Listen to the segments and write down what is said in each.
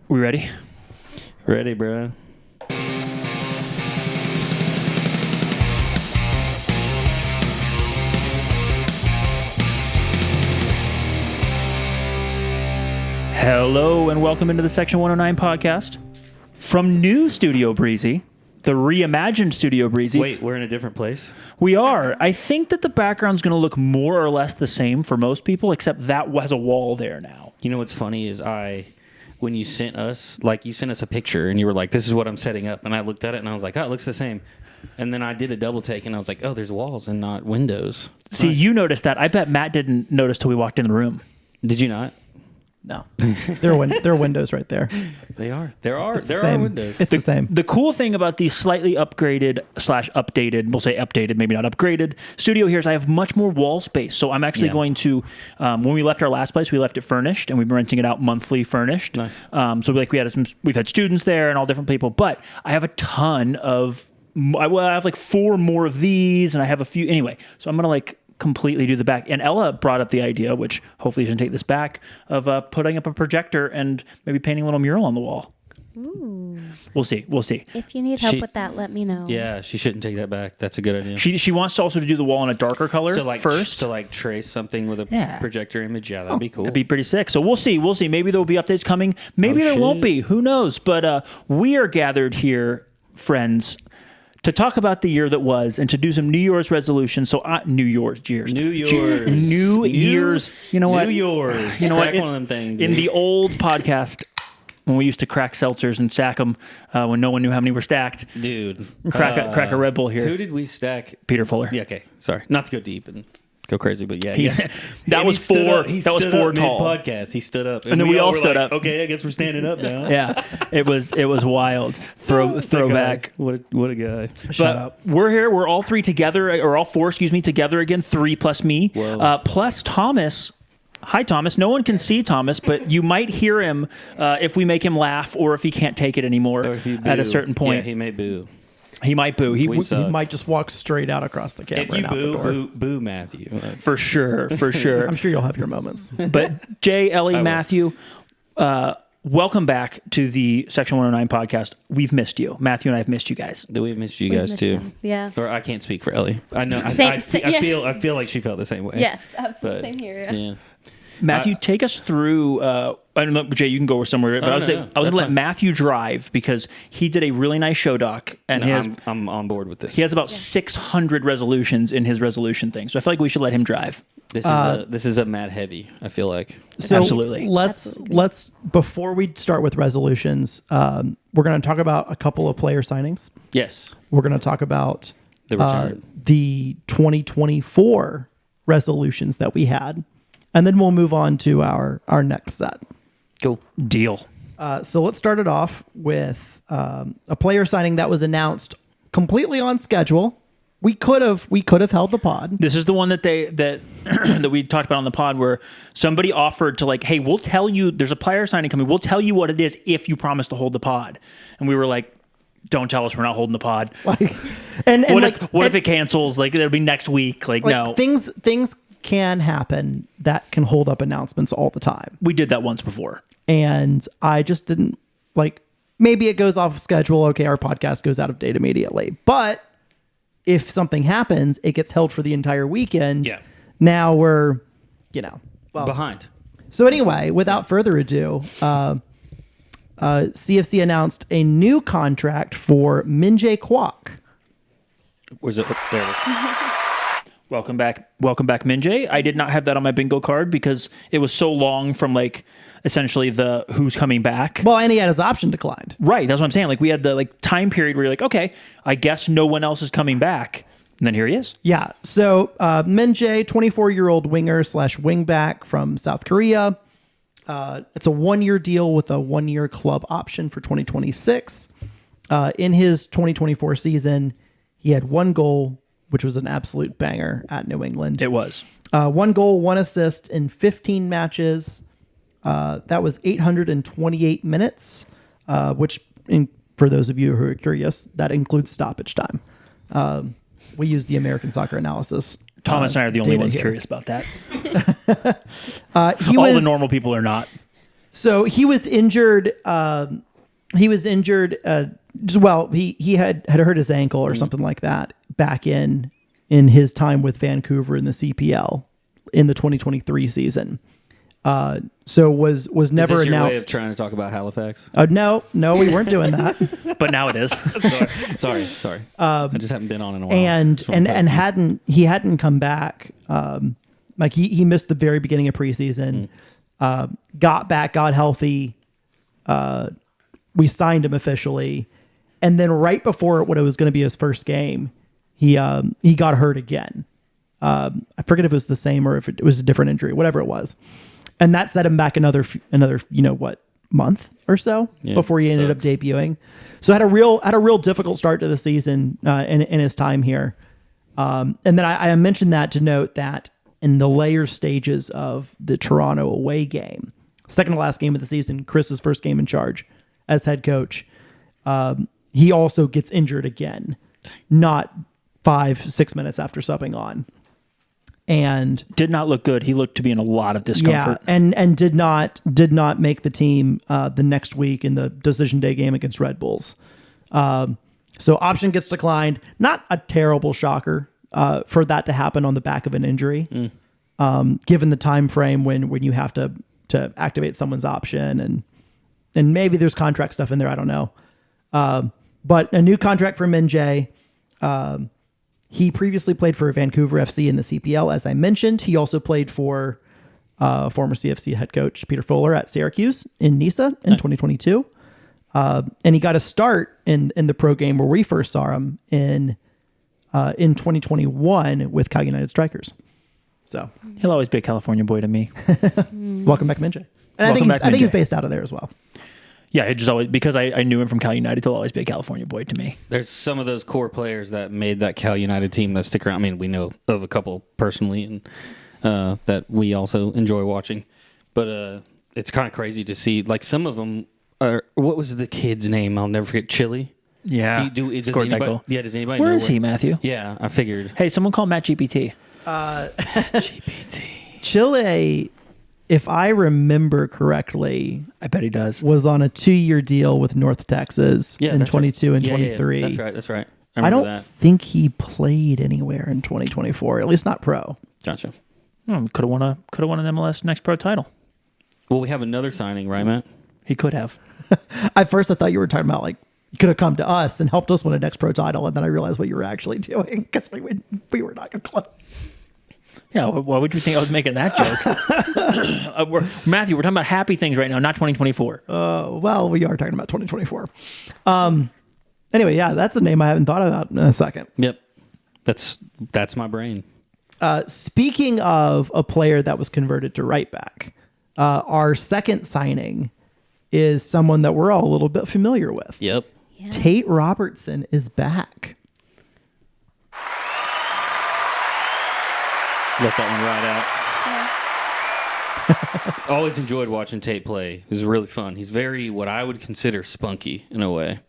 We ready? Ready, bro. Hello and welcome into the Section 109 podcast from new Studio Breezy, the reimagined Studio Breezy. Wait, we're in a different place? We are. I think that the background's going to look more or less the same for most people, except that has a wall there now. You know what's funny is when you sent us a picture and you were like, this is what I'm setting up. And I looked at it and I was like, oh, it looks the same. And then I did a double take and I was like, oh, there's walls and not windows. See, You noticed that. I bet Matt didn't notice till we walked in the room. Did you not? No, there are windows right there. They are. There are windows. It's the same. The cool thing about the slightly upgraded/updated, we'll say updated, maybe not upgraded, studio here is I have much more wall space. So I'm actually going to, when we left our last place, we left it furnished and we've been renting it out monthly furnished. Nice. So we've had students there and all different people, but I have a ton of, I have like 4 more of these and I have a few, anyway. So I'm going to completely do the back. And Ella brought up the idea, which hopefully you can take this back, of putting up a projector and maybe painting a little mural on the wall. Ooh. We'll see. If you need help with that, let me know. Yeah, she shouldn't take that back. That's a good idea. She wants to also do the wall in a darker color first. To trace something with a projector image. Yeah, that'd be cool. That'd be pretty sick. So we'll see. Maybe there'll be updates coming. Maybe there won't be. Who knows? But we are gathered here, friends, to talk about the year that was and to do some New Year's resolutions. So New Year's. New Year's. You know what? New Year's. You know what? One of them things. In the old podcast, when we used to crack seltzers and stack them when no one knew how many were stacked. Dude. Crack a Red Bull here. Who did we stack? Peter Fuller. Yeah, okay. Sorry. Not to go deep and go crazy, but yeah. That was 4 tall. Podcast. He stood up. And then we all stood up. Okay, I guess we're standing up now. Yeah. It was wild. Throwback. What a guy. Shut up. We're here. We're all 3 together, or all 4, together again. 3 plus me. Plus Thomas. Hi, Thomas. No one can see Thomas, but you might hear him if we make him laugh or if he can't take it anymore at a certain point. Yeah, he may boo. He might boo. He might just walk straight out across the camera. If you and out the door. boo Matthew. For sure. I'm sure you'll have your moments. But Jay, Ellie, Matthew, welcome back to the Section 109 podcast. We've missed you. Matthew and I have missed you guys. We've missed you guys too. Yeah. Or I can't speak for Ellie. I know. I feel like she felt the same way. Yes, absolutely. Same here. Yeah. Matthew, take us through. I don't know, Jay. You can go somewhere, but I was going to let Matthew drive because he did a really nice show doc, and I'm on board with this. He has about 600 resolutions in his resolution thing, so I feel like we should let him drive. This is a mad heavy. I feel like. So absolutely. Let's before we start with resolutions, we're going to talk about a couple of player signings. Yes. We're going to talk about the 2024 resolutions that we had. And then we'll move on to our next set. Cool. Deal. So let's start it off with a player signing that was announced completely on schedule. We could have held the pod. This is the one that that we talked about on the pod where somebody offered to hey, we'll tell you there's a player signing coming. We'll tell you what it is if you promise to hold the pod. And we were like, don't tell us we're not holding the pod. What if it cancels? It'll be next week. No. Things can happen that can hold up announcements all the time. We did that once before. And I just didn't maybe it goes off schedule. Okay, our podcast goes out of date immediately. But if something happens, it gets held for the entire weekend. Yeah. Now we're, behind. So anyway, without further ado, CFC announced a new contract for Minjae Kwok. Was it there? It is. Welcome back, Minjae. I did not have that on my bingo card because it was so long from essentially the who's coming back. Well, and he had his option declined. Right, that's what I'm saying. We had the time period where you're okay, I guess no one else is coming back, and then here he is. Yeah. So Minjae, 24-year-old winger / wingback from South Korea. It's a 1-year deal with a 1-year club option for 2026. In his 2024 season, he had 1 goal, which was an absolute banger at New England. It was. 1 goal, 1 assist in 15 matches. That was 828 minutes, which, for those of you who are curious, that includes stoppage time. We use the American Soccer Analysis. Thomas and I are the only ones curious about that. The normal people are not. So he was injured. He had hurt his ankle or something like that back in his time with Vancouver in the CPL in the 2023 season. So was never Is this your announced. way of trying to talk about Halifax? No, we weren't doing that. But now it is. Sorry. I just haven't been on in a while. and hadn't come back. Like he missed the very beginning of preseason. Got back, got healthy. We signed him officially, and then right before what it was going to be his first game, he got hurt again. I forget if it was the same or if it was a different injury, whatever it was, and that set him back another month or so before he ended up debuting. So had a real difficult start to the season in his time here. And then I mentioned that to note that in the later stages of the Toronto away game, second to last game of the season, Chris's first game in charge as head coach, he also gets injured again, not 5-6 minutes after subbing on. And did not look good. He looked to be in a lot of discomfort. Yeah, and did not make the team the next week in the decision day game against Red Bulls. So option gets declined. Not a terrible shocker for that to happen on the back of an injury, given the time frame when you have to activate someone's option and maybe there's contract stuff in there. I don't know. But a new contract for Minjae. He previously played for Vancouver FC in the CPL, as I mentioned. He also played for former CFC head coach Peter Fuller at Syracuse in Nice in 2022. And he got a start in the pro game where we first saw him in 2021 with Cal United Strikers. So he'll always be a California boy to me. Welcome back, Minjae. And I think he's based out of there as well. Yeah, it just always, because I knew him from Cal United, he'll always be a California boy to me. There's some of those core players that made that Cal United team that stick around. I mean, we know of a couple personally, and that we also enjoy watching. But it's kind of crazy to see. Like some of them are. What was the kid's name? I'll never forget. Chile. Yeah, scored that goal. Yeah, does anybody? Where know is he, Matthew? Yeah, I figured. Hey, someone call Matt GPT. GPT. Chile, if I remember correctly, I bet he does. was on a 2-year deal with North Texas in 22 and 23. Yeah, that's right. I don't think he played anywhere in 2024, at least not pro. Gotcha. Could have won an MLS Next Pro title. Well, we have another signing, right, Matt? He could have. At first, I thought you were talking about like you could have come to us and helped us win a Next Pro title, and then I realized what you were actually doing because we were not close. Yeah, why would you think I was making that joke? Matthew, we're talking about happy things right now, not 2024. Well, we are talking about 2024. Anyway, yeah, that's a name I haven't thought about in a second. Yep. That's my brain. Speaking of a player that was converted to right back, our second signing is someone that we're all a little bit familiar with. Yep. Yeah. Tate Robertson is back. Let that one ride out. Always enjoyed watching Tate play. It was really fun. He's very, what I would consider spunky in a way.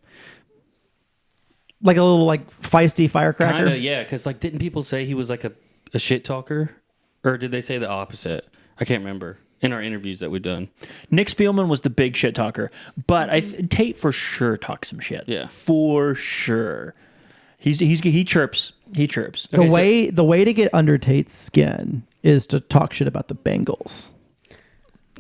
Like a little like feisty firecracker? Kind of, yeah. Because like, didn't people say he was like a shit talker? Or did they say the opposite? I can't remember. In our interviews that we've done. Nick Spielman was the big shit talker. But Tate for sure talks some shit. Yeah. For sure. He chirps. He chirps. The way to get under Tate's skin is to talk shit about the Bengals.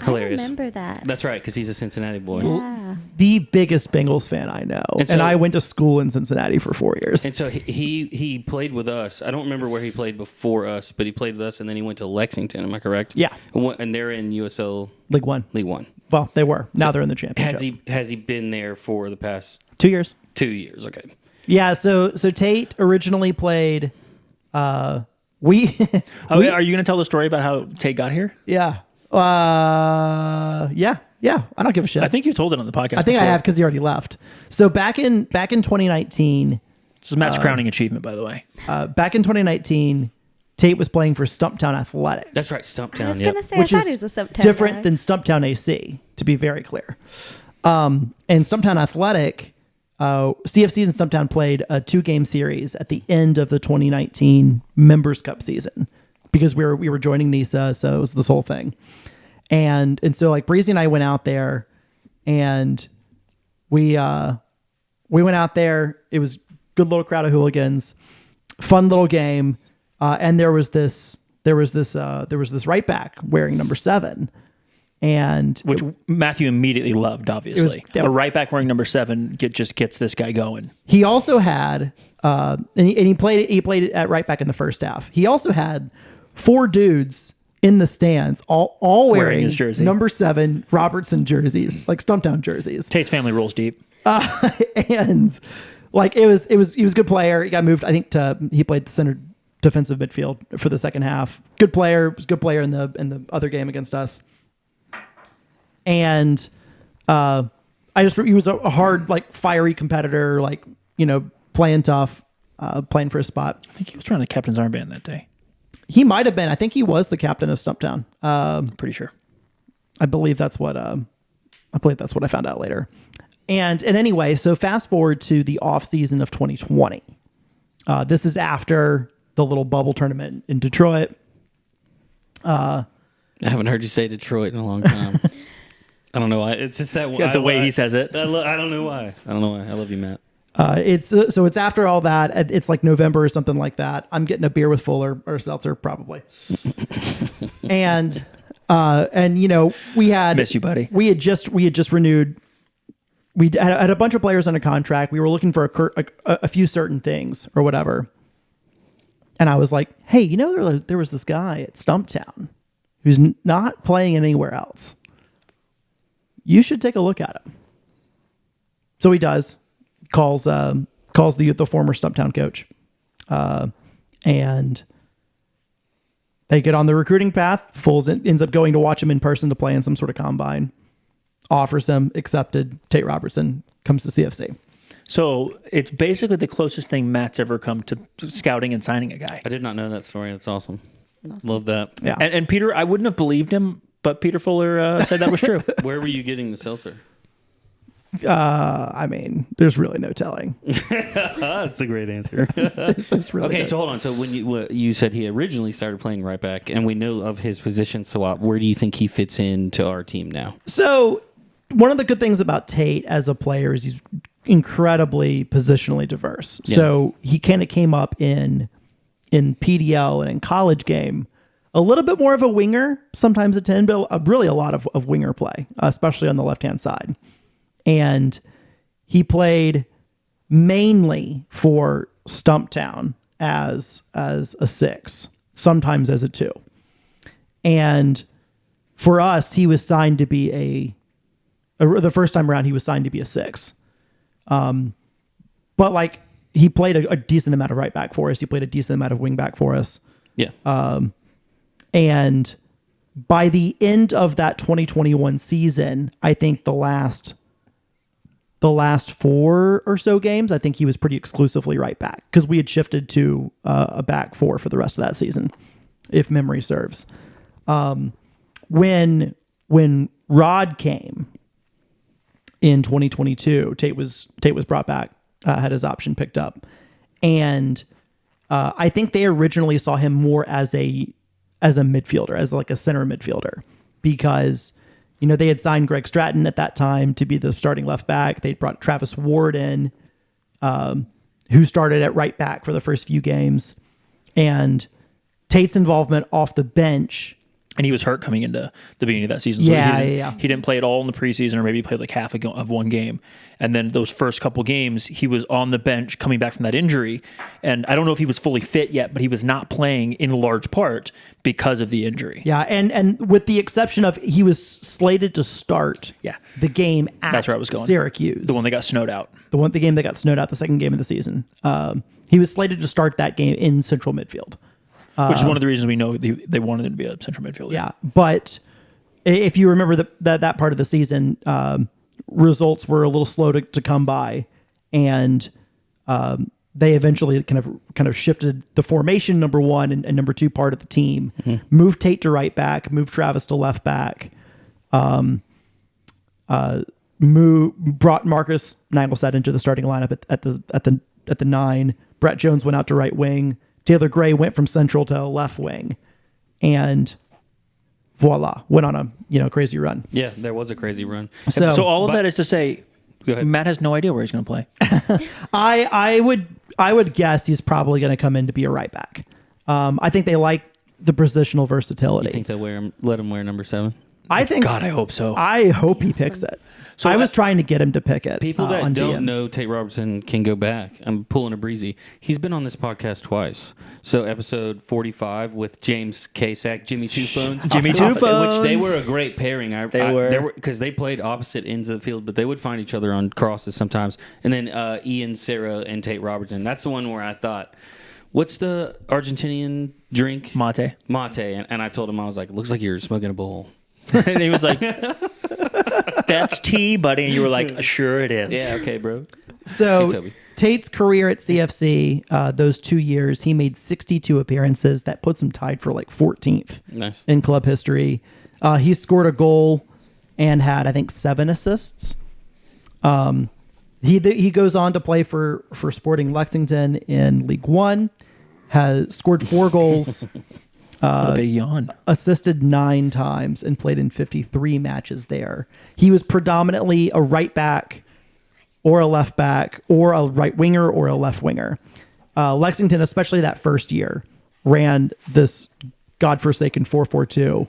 Hilarious. I remember that. That's right, because he's a Cincinnati boy. Yeah. The biggest Bengals fan I know. And I went to school in Cincinnati for 4 years. And so he played with us. I don't remember where he played before us, but he played with us, and then he went to Lexington. Am I correct? Yeah. And they're in USL League One. Well, they were. Now they're in the championship. Has he been there for the past 2 years? 2 years? Okay. Yeah. So Tate originally played. Are you going to tell the story about how Tate got here? Yeah. Yeah. I don't give a shit. I think you told it on the podcast. I think I have because he already left. So back in 2019. This is Matt's crowning achievement, by the way. Back in 2019, Tate was playing for Stumptown Athletic. That's right, Stumptown. I was gonna say, Which I thought is he was a Stumptown different guy. than Stumptown AC, to be very clear. And Stumptown Athletic, CFC and Stumptown played a 2-game series at the end of the 2019 Members Cup season because we were joining NISA, so it was this whole thing. And so like Breezy and I went out there, and we went out there. It was a good little crowd of hooligans, fun little game. And there was this right back wearing number 7. And which Matthew immediately loved, obviously. It was- a right back wearing number 7 just gets this guy going. he also had, and he played it at right back in the first half. He also had 4 dudes in the stands, all wearing his jersey. number 7 Robertson jerseys, like Stumptown jerseys. Tate's family rolls deep. And like he was a good player. He got moved, I think, he played the center defensive midfield for the second half. Good player, was a good player in the other game against us. And he was a hard, like, fiery competitor, like, playing tough, playing for a spot. I think he was trying the captain's armband that day. He might have been. I think he was the captain of Stumptown. Pretty sure. I believe that's what I found out later. And anyway, so fast forward to the off season of 2020. This is after the little bubble tournament in Detroit. I haven't heard you say Detroit in a long time. I don't know why. It's just that The way he says it. I don't know why. I love you, Matt. It's after all that. It's like November or something like that. I'm getting a beer with Fuller or seltzer probably. and we had Miss you, buddy. We had just renewed. We had a bunch of players under contract. We were looking for a few certain things or whatever. And I was like, hey, there was this guy at Stumptown who's not playing anywhere else. You should take a look at him. So he does. Calls the former Stumptown coach. And they get on the recruiting path. Foles ends up going to watch him in person to play in some sort of combine. Offers him, accepted. Tate Robertson comes to CFC. So it's basically the closest thing Matt's ever come to scouting and signing a guy. I did not know that story. That's awesome. Love that. Yeah. And Peter, I wouldn't have believed him, but Peter Fuller said that was true. Where were you getting the seltzer? I mean, there's really no telling. That's a great answer. There's really Okay, no- so hold on. So when you said he originally started playing right back, and we know of his position swap, where do you think he fits into our team now? So one of the good things about Tate as a player is he's incredibly positionally diverse. Yeah. So he kind of came up in PDL and in college game a little bit more of a winger, sometimes a 10, but really a lot of winger play, especially on the left-hand side. And he played mainly for Stumptown as a 6, sometimes as a 2. And for us, he was signed to be the first time around, he was signed to be a 6. But like he played a decent amount of right back for us. He played a decent amount of wing back for us. Yeah. And by the end of that 2021 season, I think the last 4 or so games, I think he was pretty exclusively right back because we had shifted to a back 4 for the rest of that season, if memory serves. When Rod came in 2022, Tate was brought back, had his option picked up, and I think they originally saw him more as a midfielder, as like a center midfielder, because they had signed Greg Stratton at that time to be the starting left back. They'd brought Travis Ward in, who started at right back for the first few games, and Tate's involvement off the bench. And he was hurt coming into the beginning of that season. So He didn't play at all in the preseason, or maybe he played like half of one game. And then those first couple games, he was on the bench coming back from that injury. And I don't know if he was fully fit yet, but he was not playing in large part because of the injury. Yeah, and with the exception of he was slated to start the game at That's where I was going. Syracuse. The one that got snowed out. The game that got snowed out, the second game of the season. He was slated to start that game in central midfield. Which is one of the reasons we know they wanted him to be a central midfielder. Yeah, but if you remember that part of the season, results were a little slow to come by, and they eventually kind of shifted the formation, number 1 and number 2 part of the team, moved Tate to right back, moved Travis to left back, brought Marcus Nagelstad into the starting lineup at the 9. Brett Jones went out to right wing. Taylor Gray went from central to left wing, and voila, went on a crazy run. Yeah, there was a crazy run. So, So all of that is to say, Go ahead. Matt has no idea where he's going to play. I would guess he's probably going to come in to be a right back. I think they like the positional versatility. You think they'll let him wear number 7? I think. God, I hope so. I hope he picks it. So I was trying to get him to pick it. People that on don't DMs. know Tate Robertson can go back. I'm pulling a Breezy. He's been on this podcast twice. So episode 45 with James Casack, Jimmy Two Phones. Jimmy Two Phones. Which they were a great pairing. They were. Because they played opposite ends of the field, but they would find each other on crosses sometimes. And then Ian, Sarah, and Tate Robertson. That's the one where I thought, what's the Argentinian drink? Mate. Mate. And I told him, I was like, looks like you're smoking a bowl. And he was like, that's tea, buddy. And you were like, sure it is. Yeah, okay, bro. So Hey, Toby. Tate's career at CFC, those 2 years, he made 62 appearances. That puts him tied for like 14th Nice. in club history. He scored a goal and had, I think, 7 assists. He goes on to play for Sporting Lexington in League One, has scored 4 goals, What a big yawn. assisted 9 times, and played in 53 matches there. He was predominantly a right back or a left back or a right winger or a left winger. Lexington, especially that first year, ran this godforsaken 4-4-2.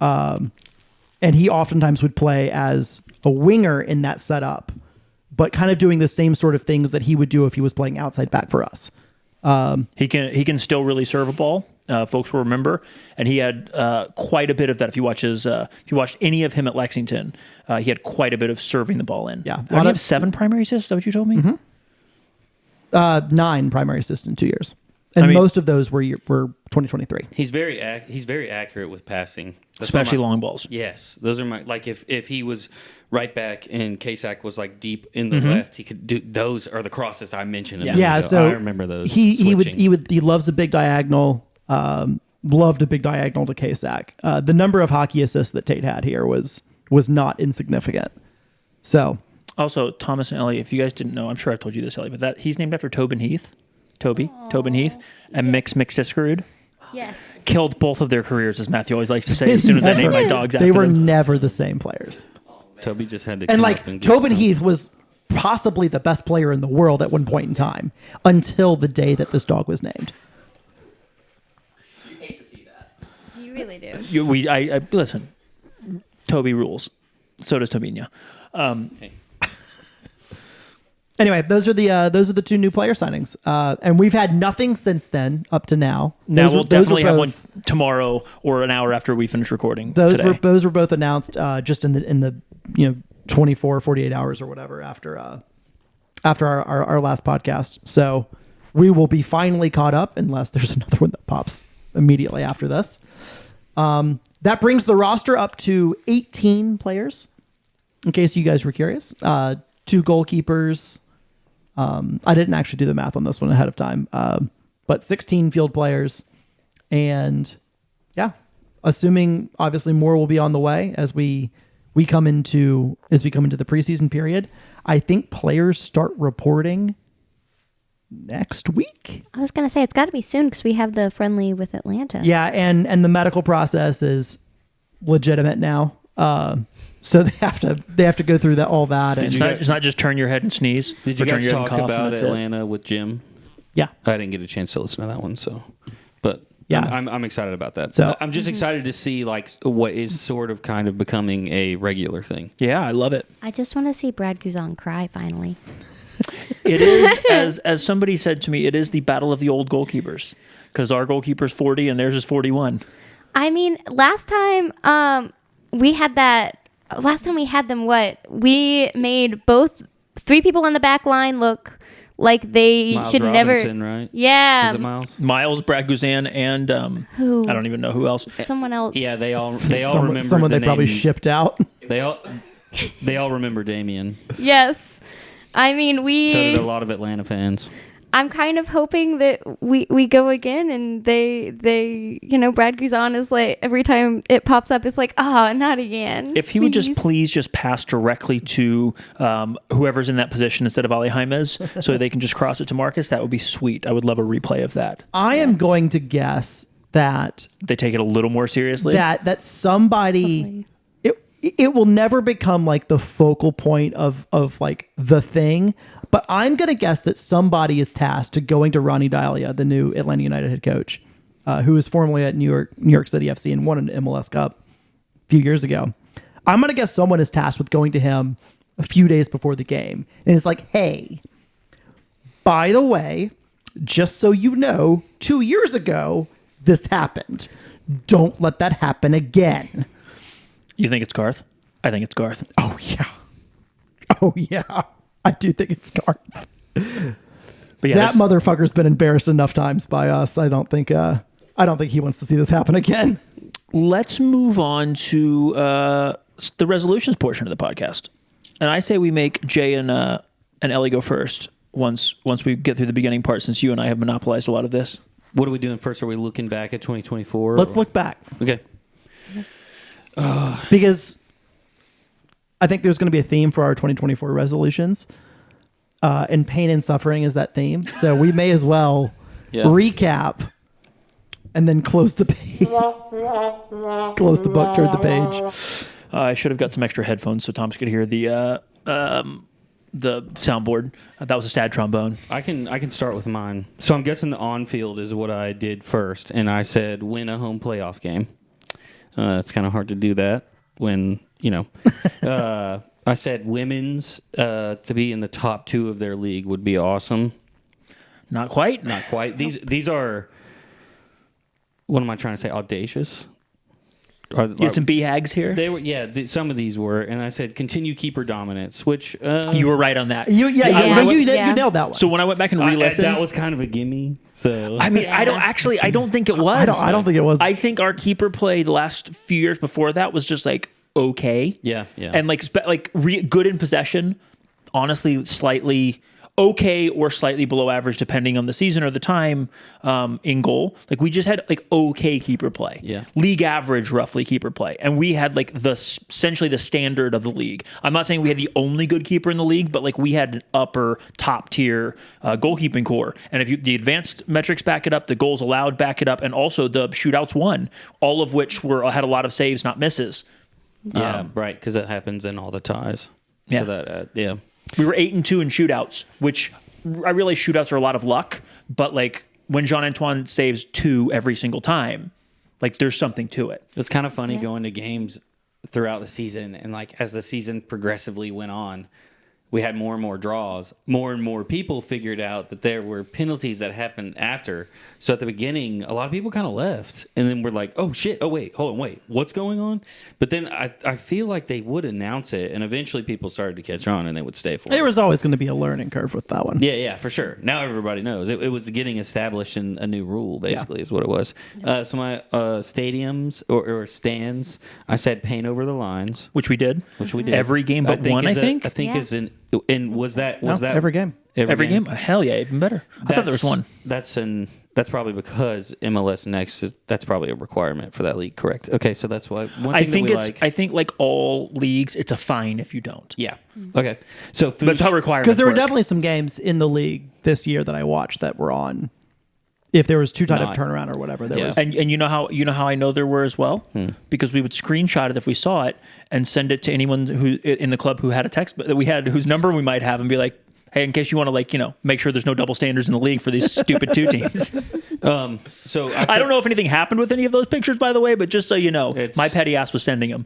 And he oftentimes would play as a winger in that setup, but kind of doing the same sort of things that he would do if he was playing outside back for us. He can still really serve a ball. Folks will remember, and he had quite a bit of that. If you watched any of him at Lexington, he had quite a bit of serving the ball in. Yeah. Did he have 7 primary assists? Is that what you told me? 9 primary assists in 2 years. And most of those were 2023. He's very accurate with passing. That's Especially my- long balls. Yes, those are my if he was right back and Casack was like deep in the left, he could do. Those are the crosses I mentioned. A minute Yeah, ago. so I remember those. He switching. loves a big diagonal. Loved a big diagonal to Casack. The number of hockey assists that Tate had here was not insignificant. So Also, Thomas and Ellie, if you guys didn't know, I'm sure I've told you this, Ellie, but that he's named after Tobin Heath. Tobin Heath, and Mick Siskerud. Yes. Killed both of their careers, as Matthew always likes to say, as soon as I name my dogs after they were them. never the same players. Toby just had to And come like up and Tobin Heath was possibly the best player in the world at one point in time until the day that this dog was named. You really do. I listen. Toby rules. So does Tobinia. Anyway, those are the 2 new player signings, and we've had nothing since then up to now. Now Those we'll were- those were definitely have one both- tomorrow or an hour after we finish recording. Those today. were both announced just in the 24, 48 hours or whatever after our last podcast. So we will be finally caught up unless there's another one that pops immediately after this. That brings the roster up to 18 players. In case you guys were curious, 2 goalkeepers. I didn't actually do the math on this one ahead of time, but 16 field players, and yeah, assuming obviously more will be on the way as we come into the preseason period. I think players start reporting next week. I was going to say it's got to be soon because we have the friendly with Atlanta. Yeah, and the medical process is legitimate now. So they have to go through all that. And, It's not just turn your head and sneeze. Did you or turn guys your head and talk cough and about that's it. Atlanta with Jim? yeah, I didn't get a chance to listen to that one, but Yeah. I'm excited about that. So- I'm just excited to see like what is sort of kind of becoming a regular thing. Yeah, I love it. I just want to see Brad Guzan cry finally. It is, as somebody said to me, it is the battle of the old goalkeepers because our goalkeeper's 40 and theirs is 41. I mean, last time we had them, we made 3 people on the back line look like they Miles should Robinson, never. right? Yeah. Is it Miles? Miles, Brad Guzan, and Who? I don't even know who else. Someone else. Yeah, they all remember someone the they probably name. shipped out. They all remember Damien. Yes. I mean, So did a we. lot of Atlanta fans. I'm kind of hoping that we go again and they Brad Guzan is like every time it pops up it's like not again. If he would just please just pass directly to whoever's in that position instead of Ali Jaimez so they can just cross it to Marcus, that would be sweet. I would love a replay of that. I am going to guess that They take it a little more seriously. that somebody it will never become like the focal point of like the thing. But I'm gonna guess that somebody is tasked to going to Ronnie Dahlia, the new Atlanta United head coach, who was formerly at New York City FC and won an MLS Cup a few years ago. I'm gonna guess someone is tasked with going to him a few days before the game, and it's like, hey, by the way, just so you know, 2 years ago this happened. Don't let that happen again. You think it's Garth? I think it's Garth. Oh yeah. I do think it's Garth. But yeah, That motherfucker's been embarrassed enough times by us. I don't think he wants to see this happen again. let's move on to the resolutions portion of the podcast. And I say we make Jay and Ellie go first once we get through the beginning part, since you and I have monopolized a lot of this. What are we doing first? Are we looking back at 2024? Let's look back. Okay. Because I think there's going to be a theme for our 2024 resolutions. And pain and suffering is that theme. So we may as well recap and then close the page. Close the book, turn the page. I should have got some extra headphones so Thomas could hear the soundboard. That was a sad trombone. I can start with mine. So I'm guessing the on-field is what I did first, and I said win a home playoff game. It's kind of hard to do that when, I said women's to be in the top 2 of their league would be awesome. Not quite. Not quite. These are, what am I trying to say, audacious? You had some BHAGs here. They were, some of these were, and I said continue keeper dominance, which You were right on that. You nailed that one. So when I went back and re-listened, that was kind of a gimme. So I mean, I don't think it was. I don't think it was. I think our keeper play the last few years before that was just like okay. Yeah. And good in possession, honestly, slightly okay or slightly below average depending on the season or the time in goal. Like we just had like okay keeper play. Yeah. League average roughly keeper play. And we had like essentially the standard of the league. I'm not saying we had the only good keeper in the league, but like we had an upper top tier goalkeeping core. And if the advanced metrics back it up, the goals allowed back it up, and also the shootouts won, all of which had a lot of saves, not misses. Yeah, right, because that happens in all the ties. Yeah. So that, We were 8-2 in shootouts, which I realize shootouts are a lot of luck, but like when Jean-Antoine saves 2 every single time, like there's something to it. It's kind of funny going to games throughout the season, and like as the season progressively went on, we had more and more draws. More and more people figured out that there were penalties that happened after. So at the beginning, a lot of people kind of left. And then we're like, oh, shit. Oh, wait. Hold on. Wait. What's going on? But then I feel like they would announce it. And eventually people started to catch on and they would stay for it. There was always going to be a learning curve with that one. Yeah, for sure. Now everybody knows. It was getting established in a new rule, basically, is what it was. So my stadiums or stands, I said paint over the lines. Which we did. Every game but one, I think. I think is in... And was that every game? Every game? Hell yeah, even better. I thought there was one. That's probably because MLS Next that's probably a requirement for that league, correct? Okay, so that's why I think like all leagues, it's a fine if you don't. Yeah. Okay. So that's how requirements because there were work. definitely some games in the league this year that I watched that were on. If there was too tight of a turnaround or whatever, there was. And you know how I know there were as well? Because we would screenshot it if we saw it and send it to anyone who in the club who had a text that we had, whose number we might have, and be like, hey, in case you want to make sure there's no double standards in the league for these stupid 2 teams. So I don't know if anything happened with any of those pictures, by the way, but just so you know, my petty ass was sending them.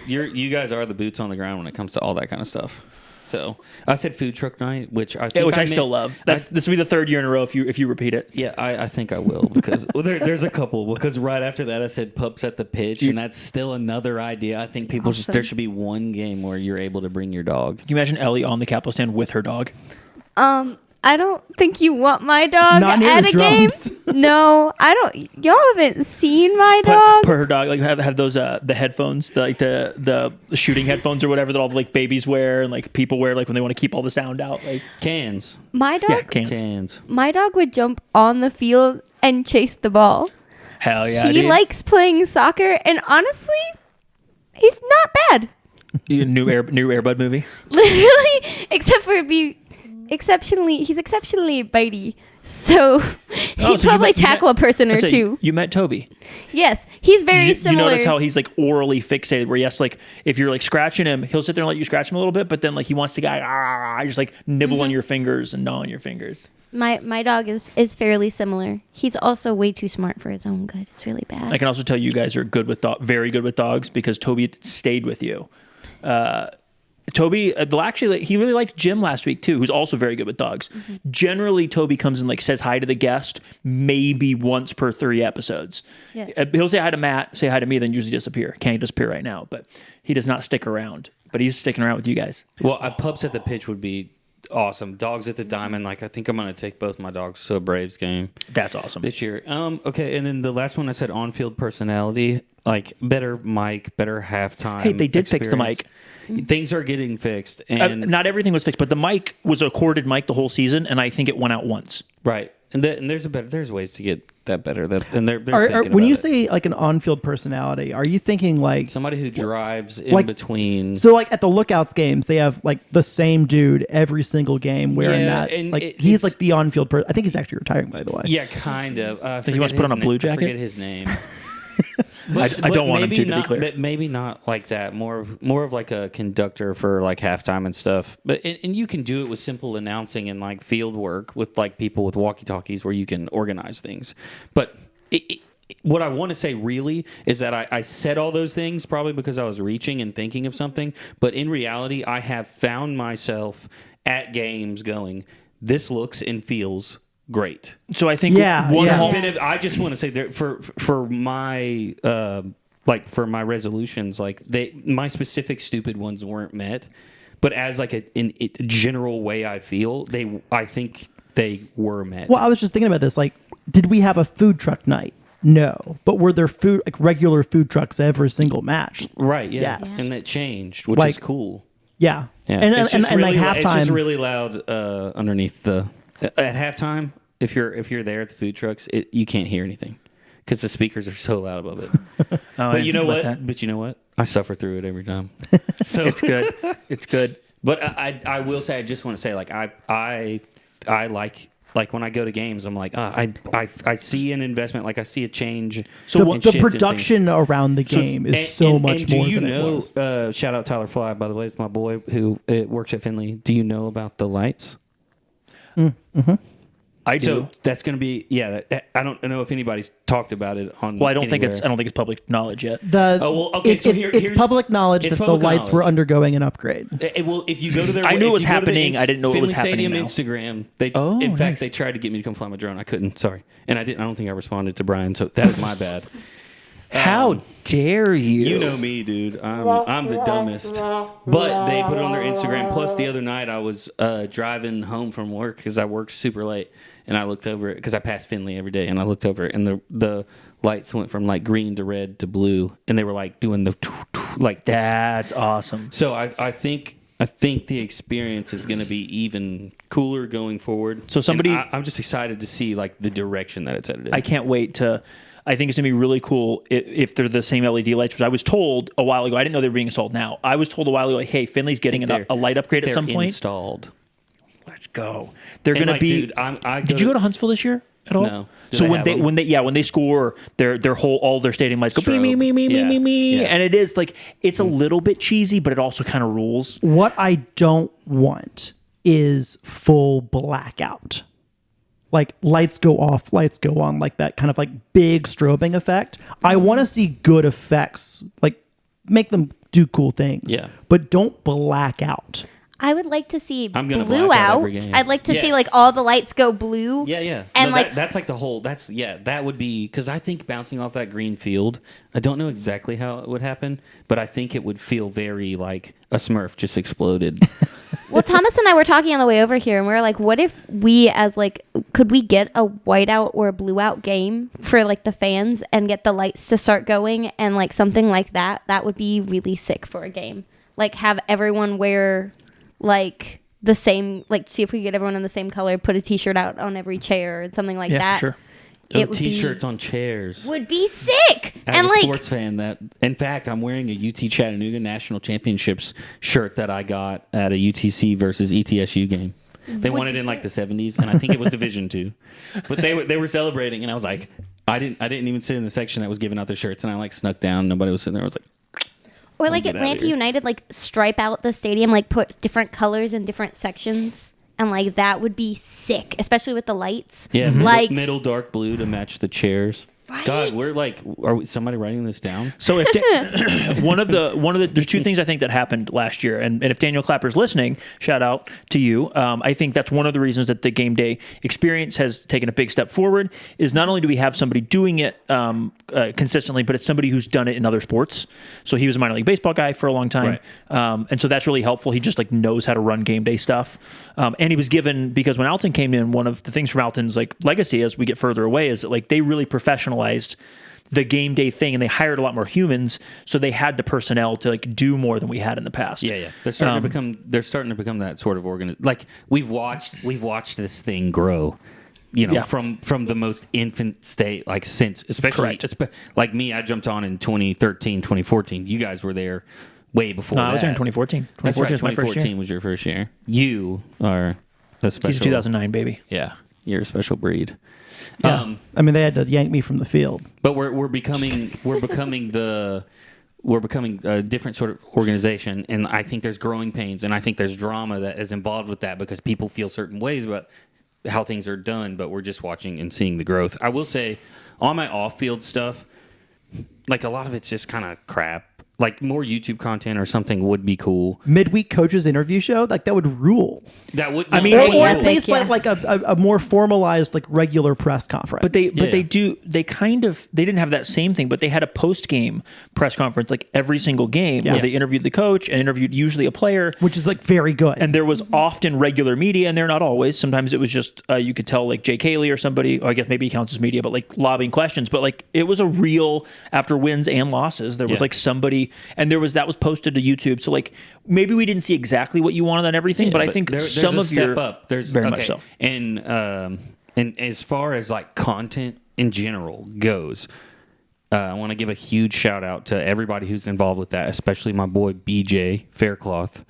You guys are the boots on the ground when it comes to all that kind of stuff. So I said food truck night, which I still love. This will be the 3rd year in a row if you repeat it. Yeah, I think I will because there's a couple. Because right after that, I said pups at the pitch, and that's still another idea. I think there should be one game where you're able to bring your dog. Can you imagine Ellie on the Capo stand with her dog? I don't think you want my dog Not at a game. No, I don't. Y'all haven't seen my dog. Put her dog have those the headphones, the shooting headphones or whatever that all the like babies wear and like people wear like when they want to keep all the sound out. Like cans. My dog. Yeah, cans. My dog would jump on the field and chase the ball. Hell yeah. He likes playing soccer, and honestly, he's not bad. New Air Bud movie. Literally, except for he's exceptionally bitey. So he'd so you probably met- you tackle met- a person or Let's say two. You met Toby. Yes, he's very You similar. notice how he's like orally fixated, where yes, like if you're like scratching him, he'll sit there and let you scratch him a little bit, but then like he wants to just like nibble on your fingers and gnaw on your fingers. My dog is fairly similar. He's also way too smart for his own good. It's really bad. I can also tell you guys are very good with dogs because Toby stayed with you. Toby, actually, he really liked Jim last week too, who's also very good with dogs. Generally, Toby comes and like says hi to the guest maybe once per 3 episodes. Yeah. He'll say hi to Matt, say hi to me, then usually disappear. Can't disappear right now, but he does not stick around. But he's sticking around with you guys. Well, pups at the pitch would be awesome. Dogs at the diamond. Like I think I'm gonna take both my dogs to a Braves game That's awesome. this year. Okay, and then the last one I said on-field personality, like better mic, better halftime. Hey, they did fix the mic. Things are getting fixed, and Not everything was fixed, but the mic was a corded mic the whole season, and I think it went out once. right. And there's ways to get that better. They're thinking When about you it. say like an on-field personality, are you thinking like Somebody who drives in like- between. so like at the Lookouts games they have like the same dude every single game wearing Yeah, that and like it's- he's like the on-field person. I think he's actually retiring, by the way. Yeah, kind of. I he wants to put on a blue I jacket? forget his name. I don't want him maybe to be clear. But maybe not like that. More of like a conductor for like halftime and stuff. But and you can do it with simple announcing and like field work with like people with walkie-talkies where you can organize things. But what I want to say really is that I said all those things probably because I was reaching and thinking of something. But in reality, I have found myself at games going, this looks and feels great. So I think I just want to say that for my for my resolutions, like my specific stupid ones weren't met, but as like a general way I feel, I think they were met. Well, I was just thinking about this. Like, did we have a food truck night? No, but were there regular food trucks every single match? Right. Yeah. Yes. And it changed, which Like- is cool. Yeah, Yeah. and It's just like really halftime. It's just really loud underneath the at halftime. If you're there at the food trucks, you can't hear anything because the speakers are so loud above it. But you know what? But you know what? I suffer through it every time. So it's good. It's good. But I will say, I just want to say, like I like when I go to games, I'm like, I see an investment, like I see a change. So the production around the game is so much more than it was. Shout out Tyler Fly, by the way, it's my boy who works at Finley. Do you know about the lights? Mm-hmm. I do. So that's going to be I don't know if anybody's talked about it on. Well, I don't think it's public knowledge yet. It's public knowledge that the lights were undergoing an upgrade. Well, if you go to their, I knew it was happening. I didn't know it was Finley happening Stadium now. Instagram. In fact, nice. they tried to get me to come fly my drone. I couldn't. Sorry, and I didn't. I don't think I responded to Brian. So that is my bad. How dare you? You know me, dude. I'm the dumbest. But they put it on their Instagram. Plus, the other night I was driving home from work because I worked super late, and I looked over it because I pass Finley every day, and I looked over it, and the lights went from like green to red to blue, and they were like doing the like this. That's awesome. So I think the experience is going to be even cooler going forward. So I'm just excited to see like the direction that it's headed in. I can't wait to. I think it's going to be really cool if they're the same LED lights, which I was told a while ago. I didn't know they were being installed now. I was told a while ago, like, hey, Finley's getting a light upgrade at some point. Installed. Let's go. They're going to be. Dude, did you go to Huntsville this year at all? No. So when they score, all their stadium lights go me, Yeah. and it is like it's a little bit cheesy, but it also kind of rules. What I don't want is full blackout. Like lights go off, lights go on, like that kind of like big strobing effect. I want to see good effects, like make them do cool things. Yeah. But don't black out. I would like to see I'm gonna blue black out out. every game. I'd like to see Yes. like all the lights go blue. Yeah. And No, like that's like the whole. That would be because I think bouncing off that green field. I don't know exactly how it would happen, but I think it would feel very like a Smurf just exploded. Well, Thomas and I were talking on the way over here, and we were like, what if we could we get a whiteout or a blue out game for like the fans and get the lights to start going and like something like that? That would be really sick for a game. Like have everyone wear like the same, like see if we get everyone in the same color, put a t-shirt out on every chair and something like that. For sure. It would T-shirts on chairs. would be sick. As and a like sports fan, in fact, I'm wearing a UT Chattanooga National Championships shirt that I got at a UTC versus ETSU game. They won it in like the 70s, and I think it was Division 2. But they were celebrating, and I was like, I didn't even sit in the section that was giving out their shirts, and I like snuck down. Nobody was sitting there. I was like, Or like get outta Atlanta here. United, like stripe out the stadium, like put different colors in different sections, and like that would be sick, especially with the lights. yeah, like middle dark blue to match the chairs. Right? God, we're like, are we, somebody writing this down? So if one of the there's two things I think that happened last year, and if Daniel Clapper's listening, shout out to you. I think that's one of the reasons that the game day experience has taken a big step forward. Is not only do we have somebody doing it consistently, but it's somebody who's done it in other sports. So he was a minor league baseball guy for a long time, and so that's really helpful. He just like knows how to run game day stuff, and he was given, because when Alton came in, one of the things from Alton's like legacy as we get further away is that like they really professionalized the game day thing, and they hired a lot more humans, so they had the personnel to like do more than we had in the past. Yeah. They're starting to become that sort of like we've watched this thing grow. From the most infant state, like since, especially like me, I jumped on in 2013, 2014. You guys were there way before that. I was there in 2014. That's right, 2014 was my first year. 2014 was your first year. You are a special. He's a 2009 baby. Yeah, you're a special breed. Yeah. I mean, they had to yank me from the field. But we're becoming a different sort of organization, and I think there's growing pains, and I think there's drama that is involved with that because people feel certain ways about how things are done, but we're just watching and seeing the growth. I will say, on my off-field stuff, like a lot of it's just kind of crap. Like more YouTube content or something would be cool. Midweek coaches interview show, like that would rule. That would. I mean, Or at epic, least yeah. like a more formalized like regular press conference. But they didn't have that same thing, but they had a post game press conference like every single game where they interviewed the coach and interviewed usually a player, which is like very good. and there was often regular media, and they're not always. Sometimes it was just you could tell like Jake Haley or somebody, or I guess maybe he counts as media, but like lobbing questions. But like it was a real, after wins and losses, there was like somebody, and that was posted to YouTube. So like maybe we didn't see exactly what you wanted on everything, but I think there's some a of step your up. There's very much so. And as far as like content in general goes, I want to give a huge shout out to everybody who's involved with that, especially my boy BJ Faircloth.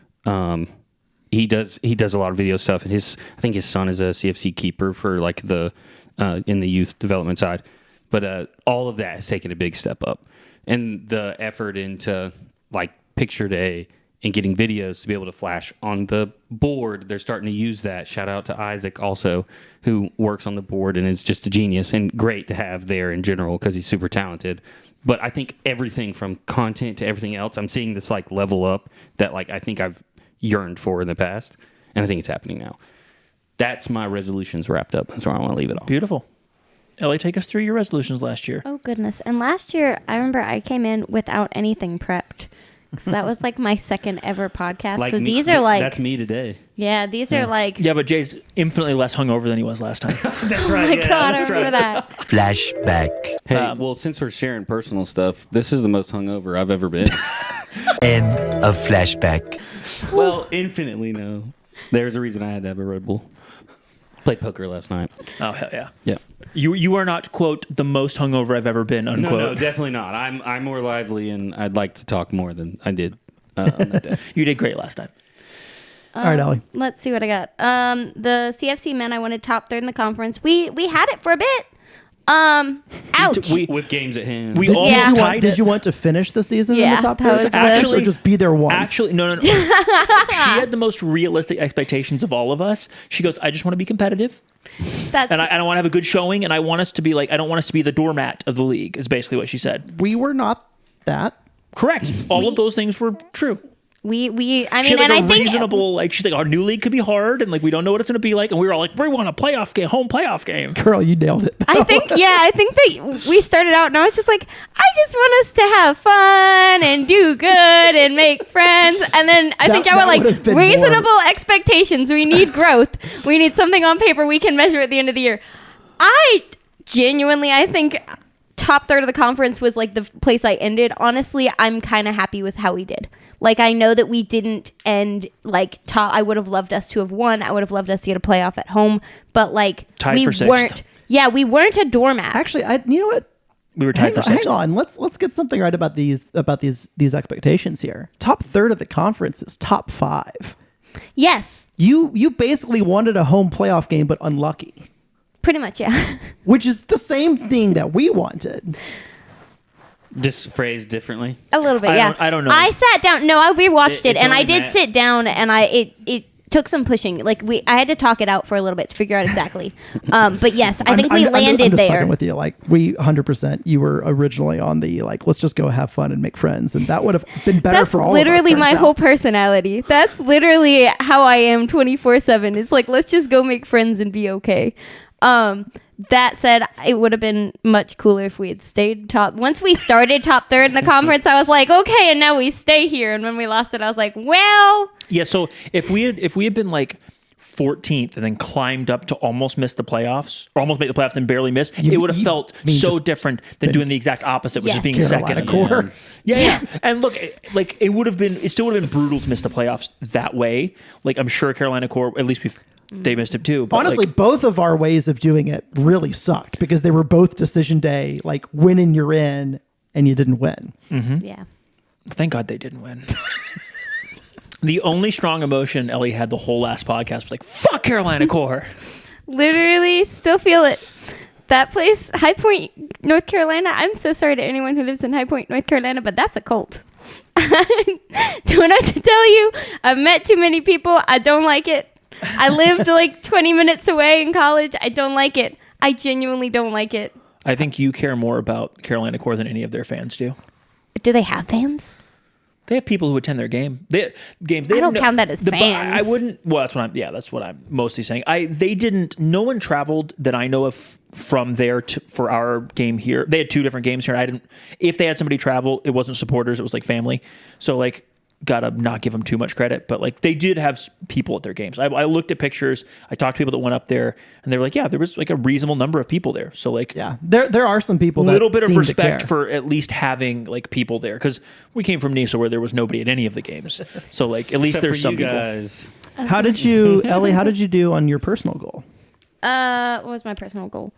He does a lot of video stuff, and I think his son is a CFC keeper for like the in the youth development side. But all of that has taken a big step up, and the effort into like picture day and getting videos to be able to flash on the board. They're starting to use that. Shout out to Isaac also, who works on the board and is just a genius and great to have there in general because he's super talented. But I think everything from content to everything else, I'm seeing this like level up that like I think I've yearned for in the past, and I think it's happening now. That's my resolutions wrapped up. That's where I want to leave it all. Beautiful. Ellie, take us through your resolutions last year. Oh, goodness. And last year, I remember I came in without anything prepped. So that was like my second ever podcast. Like so me- these are like, that's me today. yeah, these are like, Yeah, but Jay's infinitely less hungover than he was last time. That's oh my God, I remember that. Flashback. Hey, well, since we're sharing personal stuff, this is the most hungover I've ever been. End of flashback. Well, infinitely no. There's a reason I had to have a Red Bull. Played poker last night. Oh, hell yeah. Yeah. You are not, quote, the most hungover I've ever been, unquote. No, definitely not. I'm more lively, and I'd like to talk more than I did on that day. You did great last time. All right, Ellie. Let's see what I got. The CFC men, I wanted top third in the conference. We had it for a bit. Ouch. With games at hand. We Did, almost Yeah. tied did it. you want to finish the season in Yeah, the top that was three? the- Actually- or just be there once? Actually, no. She had the most realistic expectations of all of us. She goes, I just want to be competitive, That's and I want to have a good showing, and I want us to be like, I don't want us to be the doormat of the league, is basically what she said. we were not that. Correct. All of those things were true. we. I She mean, had like and a I think reasonable, like, she's like, our new league could be hard, and like, we don't know what it's going to be like, and we were all like, we want a playoff game, home playoff game. Girl, you nailed it. I think that we started out and I was just like, I just want us to have fun and do good and make friends. And then I think I that went would've like been reasonable expectations. We need growth. We need something on paper we can measure at the end of the year. I think top third of the conference was like the place I ended. Honestly, I'm kind of happy with how we did. Like, I know that we didn't end like top. I would have loved us to have won. I would have loved us to get a playoff at home. But like, Tied we for sixth. weren't. Yeah, we weren't a doormat. Actually, you know what? We were tied for Hang sixth. on. Let's get something right about these expectations here. Top third of the conference is top 5. Yes, You basically wanted a home playoff game, but unlucky, pretty much, yeah. which is the same thing that we wanted. Just phrased differently. A little bit, yeah. I don't know. I sat down. No, I rewatched it, It's and I only did Matt. sit down, and it took some pushing. Like I had to talk it out for a little bit to figure out exactly. But yes, I think we landed I'm just there. fucking with you. Like we 100%. You were originally on the like, let's just go have fun and make friends, and that would have been better That's for all literally of us. my turns whole out. personality. That's literally how I am 24/7. It's like, let's just go make friends and be okay. That said, it would have been much cooler if we had stayed top. Once we started top third in the conference, I was like, okay, and now we stay here. And when we lost it, I was like, well, Yeah, so if we had been like 14th and then climbed up to almost miss the playoffs, or almost make the playoffs and barely miss, it would have felt mean so just different than doing the exact opposite, which is Yes. being Carolina second. core. Yeah. And look, it still would have been brutal to miss the playoffs that way. Like I'm sure Carolina core, at least they missed it too. But Honestly, both of our ways of doing it really sucked because they were both decision day, like winning you're in and you didn't win. yeah. thank God they didn't win. The only strong emotion Ellie had the whole last podcast was like, fuck Carolina core. Literally still feel it. That place, High Point, North Carolina. I'm so sorry to anyone who lives in High Point, North Carolina, but that's a cult. Don't have to tell you. I've met too many people. I don't like it. I lived like 20 minutes away in college. I don't like it. I genuinely don't like it. I think you care more about Carolina core than any of their fans do. Do they have fans? They have people who attend their games. They I don't count that as but fans. I wouldn't. Well, that's what I'm mostly saying. They didn't. No one traveled that I know of from there for our game here. They had two different games here. I didn't. If they had somebody travel, it wasn't supporters. It was like family. So like, gotta not give them too much credit. But like, they did have people at their games. I looked at pictures. I talked to people that went up there, and they were like, yeah, there was like a reasonable number of people there. So like, Yeah, there are some people. a little bit of seem to respect care. for at least having like people there, because we came from Nisa where there was nobody at any of the games. So like at least Except there's for some you people. guys. How did you, Ellie? How did you do on your personal goal? What was my personal goal?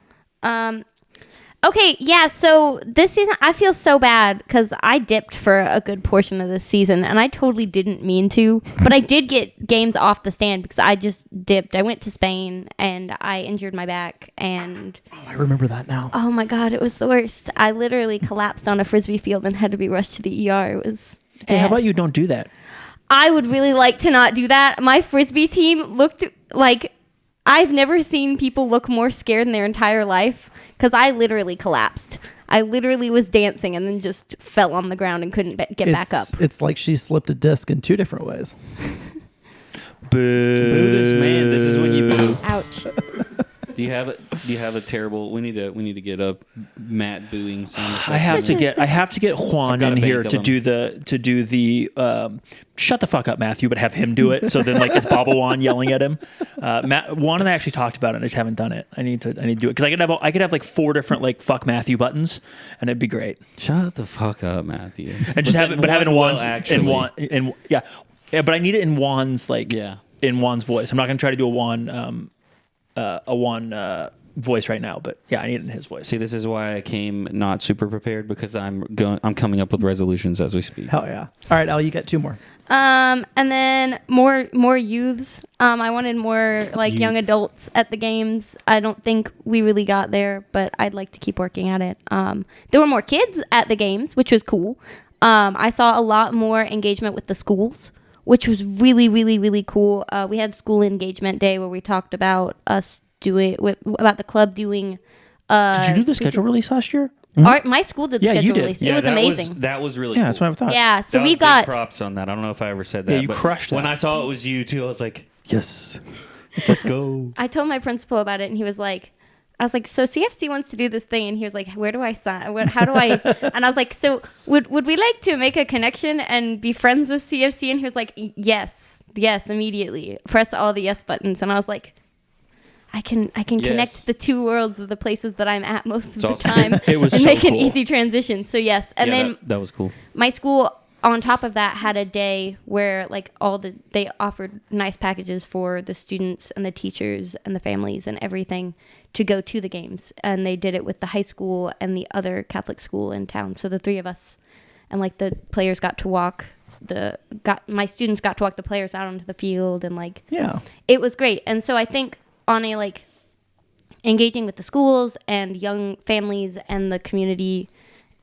Okay, yeah, so this season, I feel so bad because I dipped for a good portion of this season, and I totally didn't mean to, but I did get games off the stand because I just dipped. I went to Spain, and I injured my back, and I remember that now. oh my God, it was the worst. I literally collapsed on a Frisbee field and had to be rushed to the ER. It was Hey, how bad. about you don't do that? I would really like to not do that. My Frisbee team looked like I've never seen people look more scared in their entire life because I literally collapsed. I literally was dancing and then just fell on the ground and couldn't get back up. It's like she slipped a disc in two different ways. Boo this man. This is when you boo. Ouch. Do you have a terrible? We need to get a Matt booing sound effect. I have to get Juan got in a here bank to of do the shut the fuck up, Matthew, but have him do it. So then like it's Baba Juan yelling at him. Juan and I actually talked about it. And I just haven't done it. I need to do it because I could have like 4 different like fuck Matthew buttons, and it'd be great. Shut the fuck up, Matthew. And just having Juan's actually. yeah. But I need it in Juan's Yeah. in Juan's voice. I'm not going to try to do a Juan voice right now, but yeah, I need it in his voice. See, this is why I came not super prepared because I'm coming up with resolutions as we speak. Hell yeah! All right, Elle, you got 2 more. And then more youths. I wanted more like young Youths. adults at the games. I don't think we really got there, but I'd like to keep working at it. There were more kids at the games, which was cool. I saw a lot more engagement with the schools, which was really, really, really cool. We had school engagement day where we talked about us about the club doing. Did you do the schedule release last year? My school did the Yeah, you schedule did. release. It was amazing. That was really Yeah, cool. that's what I thought. Yeah, so That was we big got props on that. I don't know if I ever said that. Yeah, you but crushed When that. I saw it was you too, I was like, yes, let's go. I told my principal about it, and he was like, I was like, so CFC wants to do this thing, and he was like, where do I sign? How do I? And I was like, so would we like to make a connection and be friends with CFC? And he was like, yes, immediately. Press all the yes buttons, and I was like, I can connect the 2 worlds of the places that I'm at most of the awesome. time It was and so make an cool. easy transition. So yes, and Yeah, then that was cool. my school on top of that had a day where like they offered nice packages for the students and the teachers and the families and everything to go to the games, and they did it with the high school and the other Catholic school in town. So the 3 of us and like the players got to walk my students got to walk the players out onto the field, and like it was great. And so I think on a like engaging with the schools and young families and the community,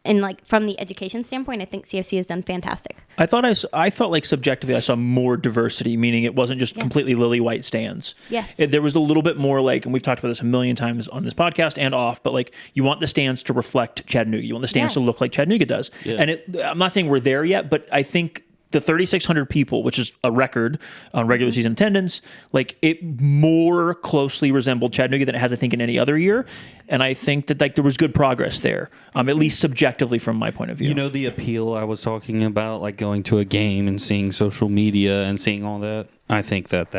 and like from the education standpoint, I think CFC has done fantastic. I felt like subjectively I saw more diversity, meaning it wasn't just completely lily white stands. Yes. There was a little bit more like, and we've talked about this a million times on this podcast and off, but like you want the stands to reflect Chattanooga. You want the stands to look like Chattanooga does. Yeah. And I'm not saying we're there yet, but I think the 3,600 people, which is a record on regular season attendance, like it more closely resembled Chattanooga than it has, I think, in any other year. And I think that like there was good progress there, at least subjectively from my point of view. You know, the appeal I was talking about, like going to a game and seeing social media and seeing all that. I think that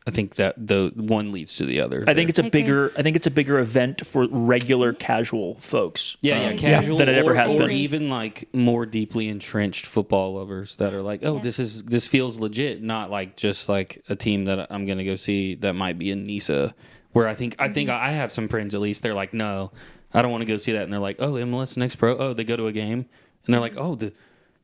I think that the one leads to the other. I think it's a bigger event for regular casual folks. Casual than it ever has been. Or even like more deeply entrenched football lovers that are like, this feels legit, not like just like a team that I'm going to go see that might be in NISA. Where I think I have some friends at least. They're like, no, I don't want to go see that, and they're like, oh, MLS Next Pro. Oh, they go to a game, and they're like, oh, the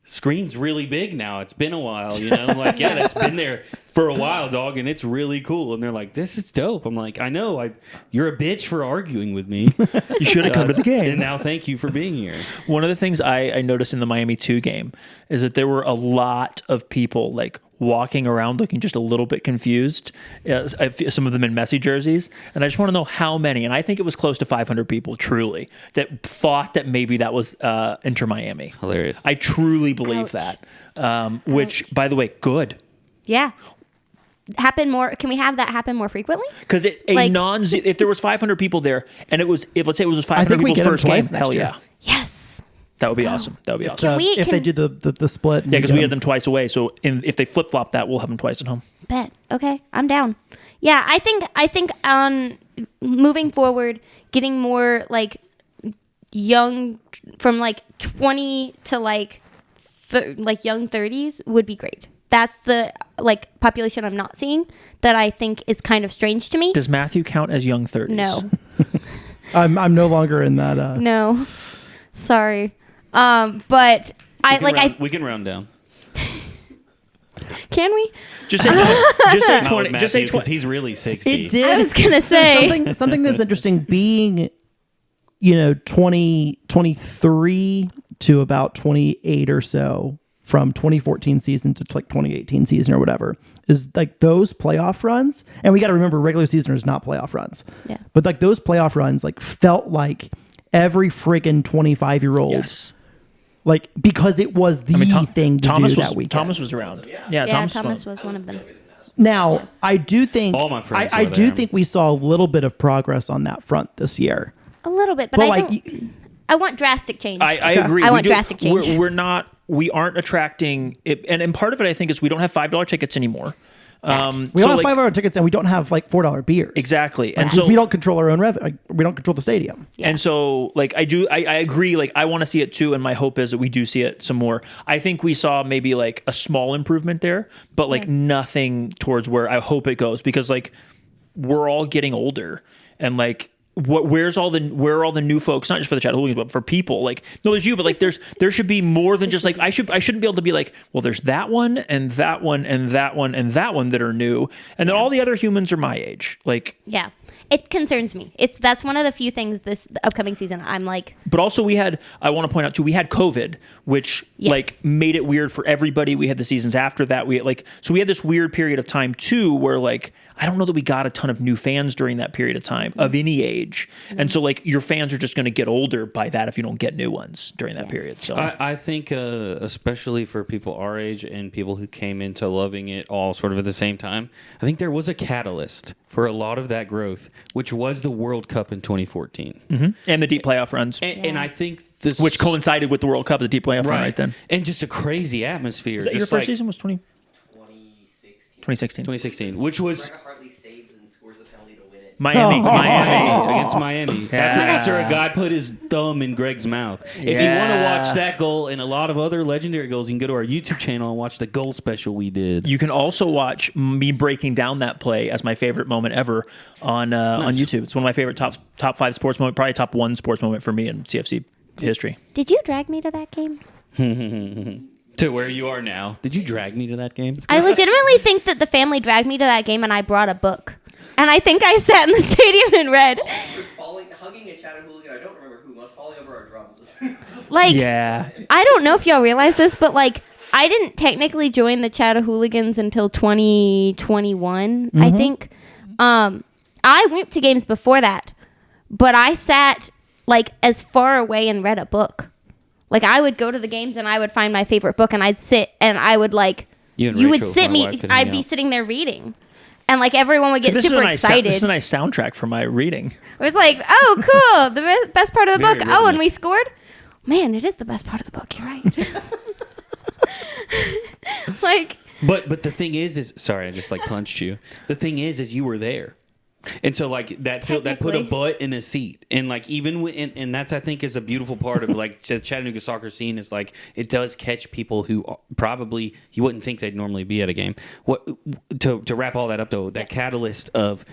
screen's really big now. It's been a while, you know? Like, yeah, that's been there for a while, dog, and it's really cool. And they're like, this is dope. I'm like, I know. You're a bitch for arguing with me. You should have come to the game. And now thank you for being here. One of the things I noticed in the Miami 2 game is that there were a lot of people, like, walking around looking just a little bit confused, some of them in Messi jerseys, and I just want to know how many, and I think it was close to 500 people truly that thought that maybe that was Inter Miami. Hilarious. I truly believe that, which by the way, good. Yeah. Happen more. Can we have that happen more frequently? Because if there was 500 people there, and let's say it was 500 people's first game, hell yeah. Yes. That would be awesome. That would be awesome. If they do the split. Yeah, because we had them twice away. So if they flip flop that, we'll have them twice at home. Bet. Okay, I'm down. Yeah, I think on moving forward, getting more like young from like 20 to like young 30s would be great. That's the like population I'm not seeing that I think is kind of strange to me. Does Matthew count as young 30s? No. I'm no longer in that. No. Sorry. But we can round down. Can we? Just say 20. Just say 20 because he's really 60. It did. I was gonna say something that's interesting. Being, 23 to about 28 or so from 2014 season to like 2018 season or whatever is like those playoff runs. And we got to remember regular season is not playoff runs. Yeah. But like those playoff runs like felt like every friggin' 25-year-old. Yes. Like, because it was the thing to do that weekend. Thomas was around. Yeah, Thomas was one of them. Now, I do think all my friends I do think we saw a little bit of progress on that front this year. A little bit, but I want drastic change. I agree. I want drastic change. We aren't attracting it, and part of it I think is we don't have $5 tickets anymore. We don't have $5 tickets, and we don't have like $4 beers. Exactly, and so we don't control our own revenue. We don't control the stadium. Yeah. And so, like, I agree. Like, I want to see it too, and my hope is that we do see it some more. I think we saw maybe like a small improvement there, but like nothing towards where I hope it goes, because like we're all getting older, and like. Where are all the new folks? Not just for the Chattanooga, but for people. Like, no, there's you, but like there should be more than just like I shouldn't be able to be like, well, there's that one and that one and that one and that one that are new, and then all the other humans are my age. Like, yeah, it concerns me. That's one of the few things this upcoming season I'm like. But also I want to point out too, we had COVID, which like made it weird for everybody. We had the seasons after that. We had this weird period of time too, where like. I don't know that we got a ton of new fans during that period of time of any age. And so like your fans are just going to get older by that if you don't get new ones during that period. So I think especially for people our age and people who came into loving it all sort of at the same time, I think there was a catalyst for a lot of that growth, which was the World Cup in 2014. Mm-hmm. And the deep playoff runs. And I think which coincided with the World Cup, the deep playoff run right then. And just a crazy atmosphere. Just your first season was 2016, which was Hartley saved and scores the penalty to win it. Miami against Miami. After a guy put his thumb in Greg's mouth. If you want to watch that goal and a lot of other legendary goals, you can go to our YouTube channel and watch the goal special we did. You can also watch me breaking down that play as my favorite moment ever on YouTube. It's one of my favorite top 5 sports moments, probably top 1 sports moment for me in CFC history. Did you drag me to that game? To where you are now. Did you drag me to that game? I legitimately think that the family dragged me to that game and I brought a book. And I think I sat in the stadium and read. Hugging a Chattanooga, I don't remember who was falling over our drums. Like, Yeah. I don't know if y'all realize this, but like, I didn't technically join the Chatahooligans until 2021, I think. I went to games before that, but I sat like as far away and read a book. Like I would go to the games and I would find my favorite book and I'd sit and I would like, you would sit me, I'd be sitting there reading. And like everyone would get super excited. This is a nice soundtrack for my reading. It was like, oh, cool. The best part of the book. Very Oh, and rhythmic. we scored. Man, it is the best part of the book. You're right. Like, But the thing is sorry, I just like punched you. The thing is you were there. And so like that put a Technically. butt in a seat, and like even when, and that's I think is a beautiful part of like the Chattanooga soccer scene is like it does catch people who probably you wouldn't think they'd normally be at a game. What to wrap all that up though, that catalyst of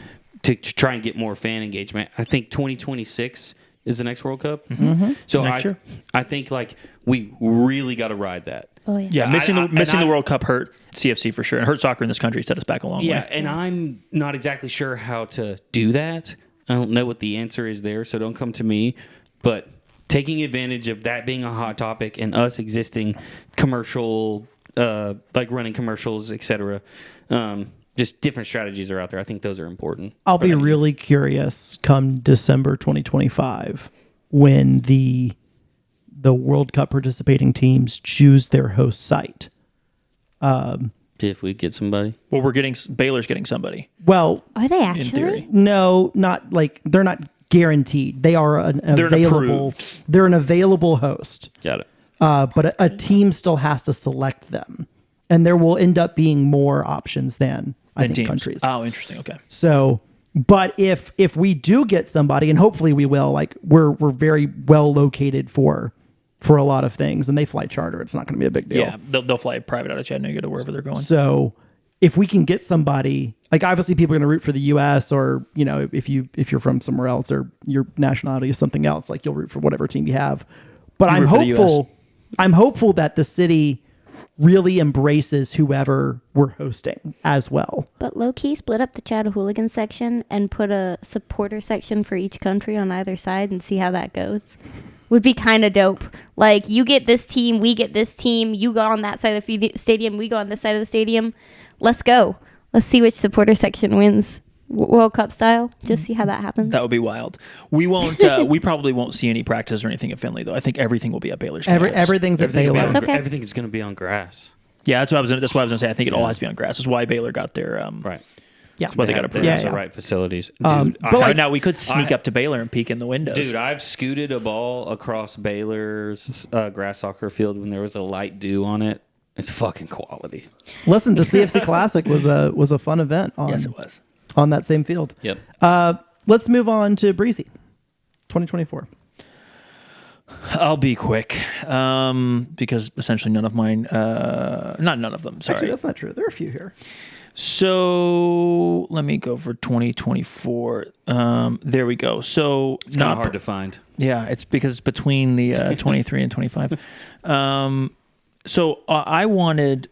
to try and get more fan engagement. I think 2026 is the next World Cup. So Next year. I think like we really got to ride that. oh yeah. Yeah, missing I- the World Cup hurt CFC for sure, and hurt soccer in this country set us back a long Yeah, way. and I'm not exactly sure how to do that. I don't know what the answer is there, so don't come to me. But taking advantage of that being a hot topic and us existing commercial, like running commercials, etc. Just different strategies are out there. I think those are important. I'll be really curious come December 2025 when the World Cup participating teams choose their host site. If we get somebody. Well, Baylor's getting somebody. Well, Are they In actually? theory, no, not like they're not guaranteed. They are They're available. approved. They're an available host. Got it. But a team still has to select them, and there will end up being more options than I think teams. countries. Oh, interesting. Okay. So, but if we do get somebody, and hopefully we will, like we're very well located for a lot of things, and they fly charter. It's not going to be a big deal. Yeah, they'll fly private out of Chattanooga to wherever they're going. So if we can get somebody, like obviously people are going to root for the U.S. or if you're from somewhere else or your nationality is something else, like you'll root for whatever team you have. But You I'm root for the US. hopeful. I'm hopeful that the city really embraces whoever we're hosting as well. But low key split up the Chattahooligan section and put a supporter section for each country on either side and see how that goes. Would be kind of dope. Like you get this team, we get this team. You go on that side of the stadium, we go on this side of the stadium. Let's go. Let's see which supporter section wins, World Cup style. Just see how that happens. That would be wild. We won't. We probably won't see any practice or anything at Finley, though. I think everything will be at Baylor's. campus. Everything's at Everything will be Baylor. on That's okay. Everything is going to be on grass. Yeah, that's what I was. That's what I was going to say. I think it all has to be on grass. That's why Baylor got their. Right. Yeah. That's why they got approved. have Yeah, the yeah. right facilities. Dude, But like- Now we could sneak up to Baylor and peek in the windows. Dude, I've scooted a ball across Baylor's grass soccer field when there was a light dew on it. It's fucking quality. Listen, the CFC Classic was a fun event on yes, it was. on that same field. Yep. Let's move on to Breezy, 2024. I'll be quick because essentially none of mine. Not none of them. Sorry. Actually, that's not true. There are a few here. So let me go for 2024. There we go. So It's kind of hard to find. Yeah, it's because it's between the 23 and 25. So I wanted.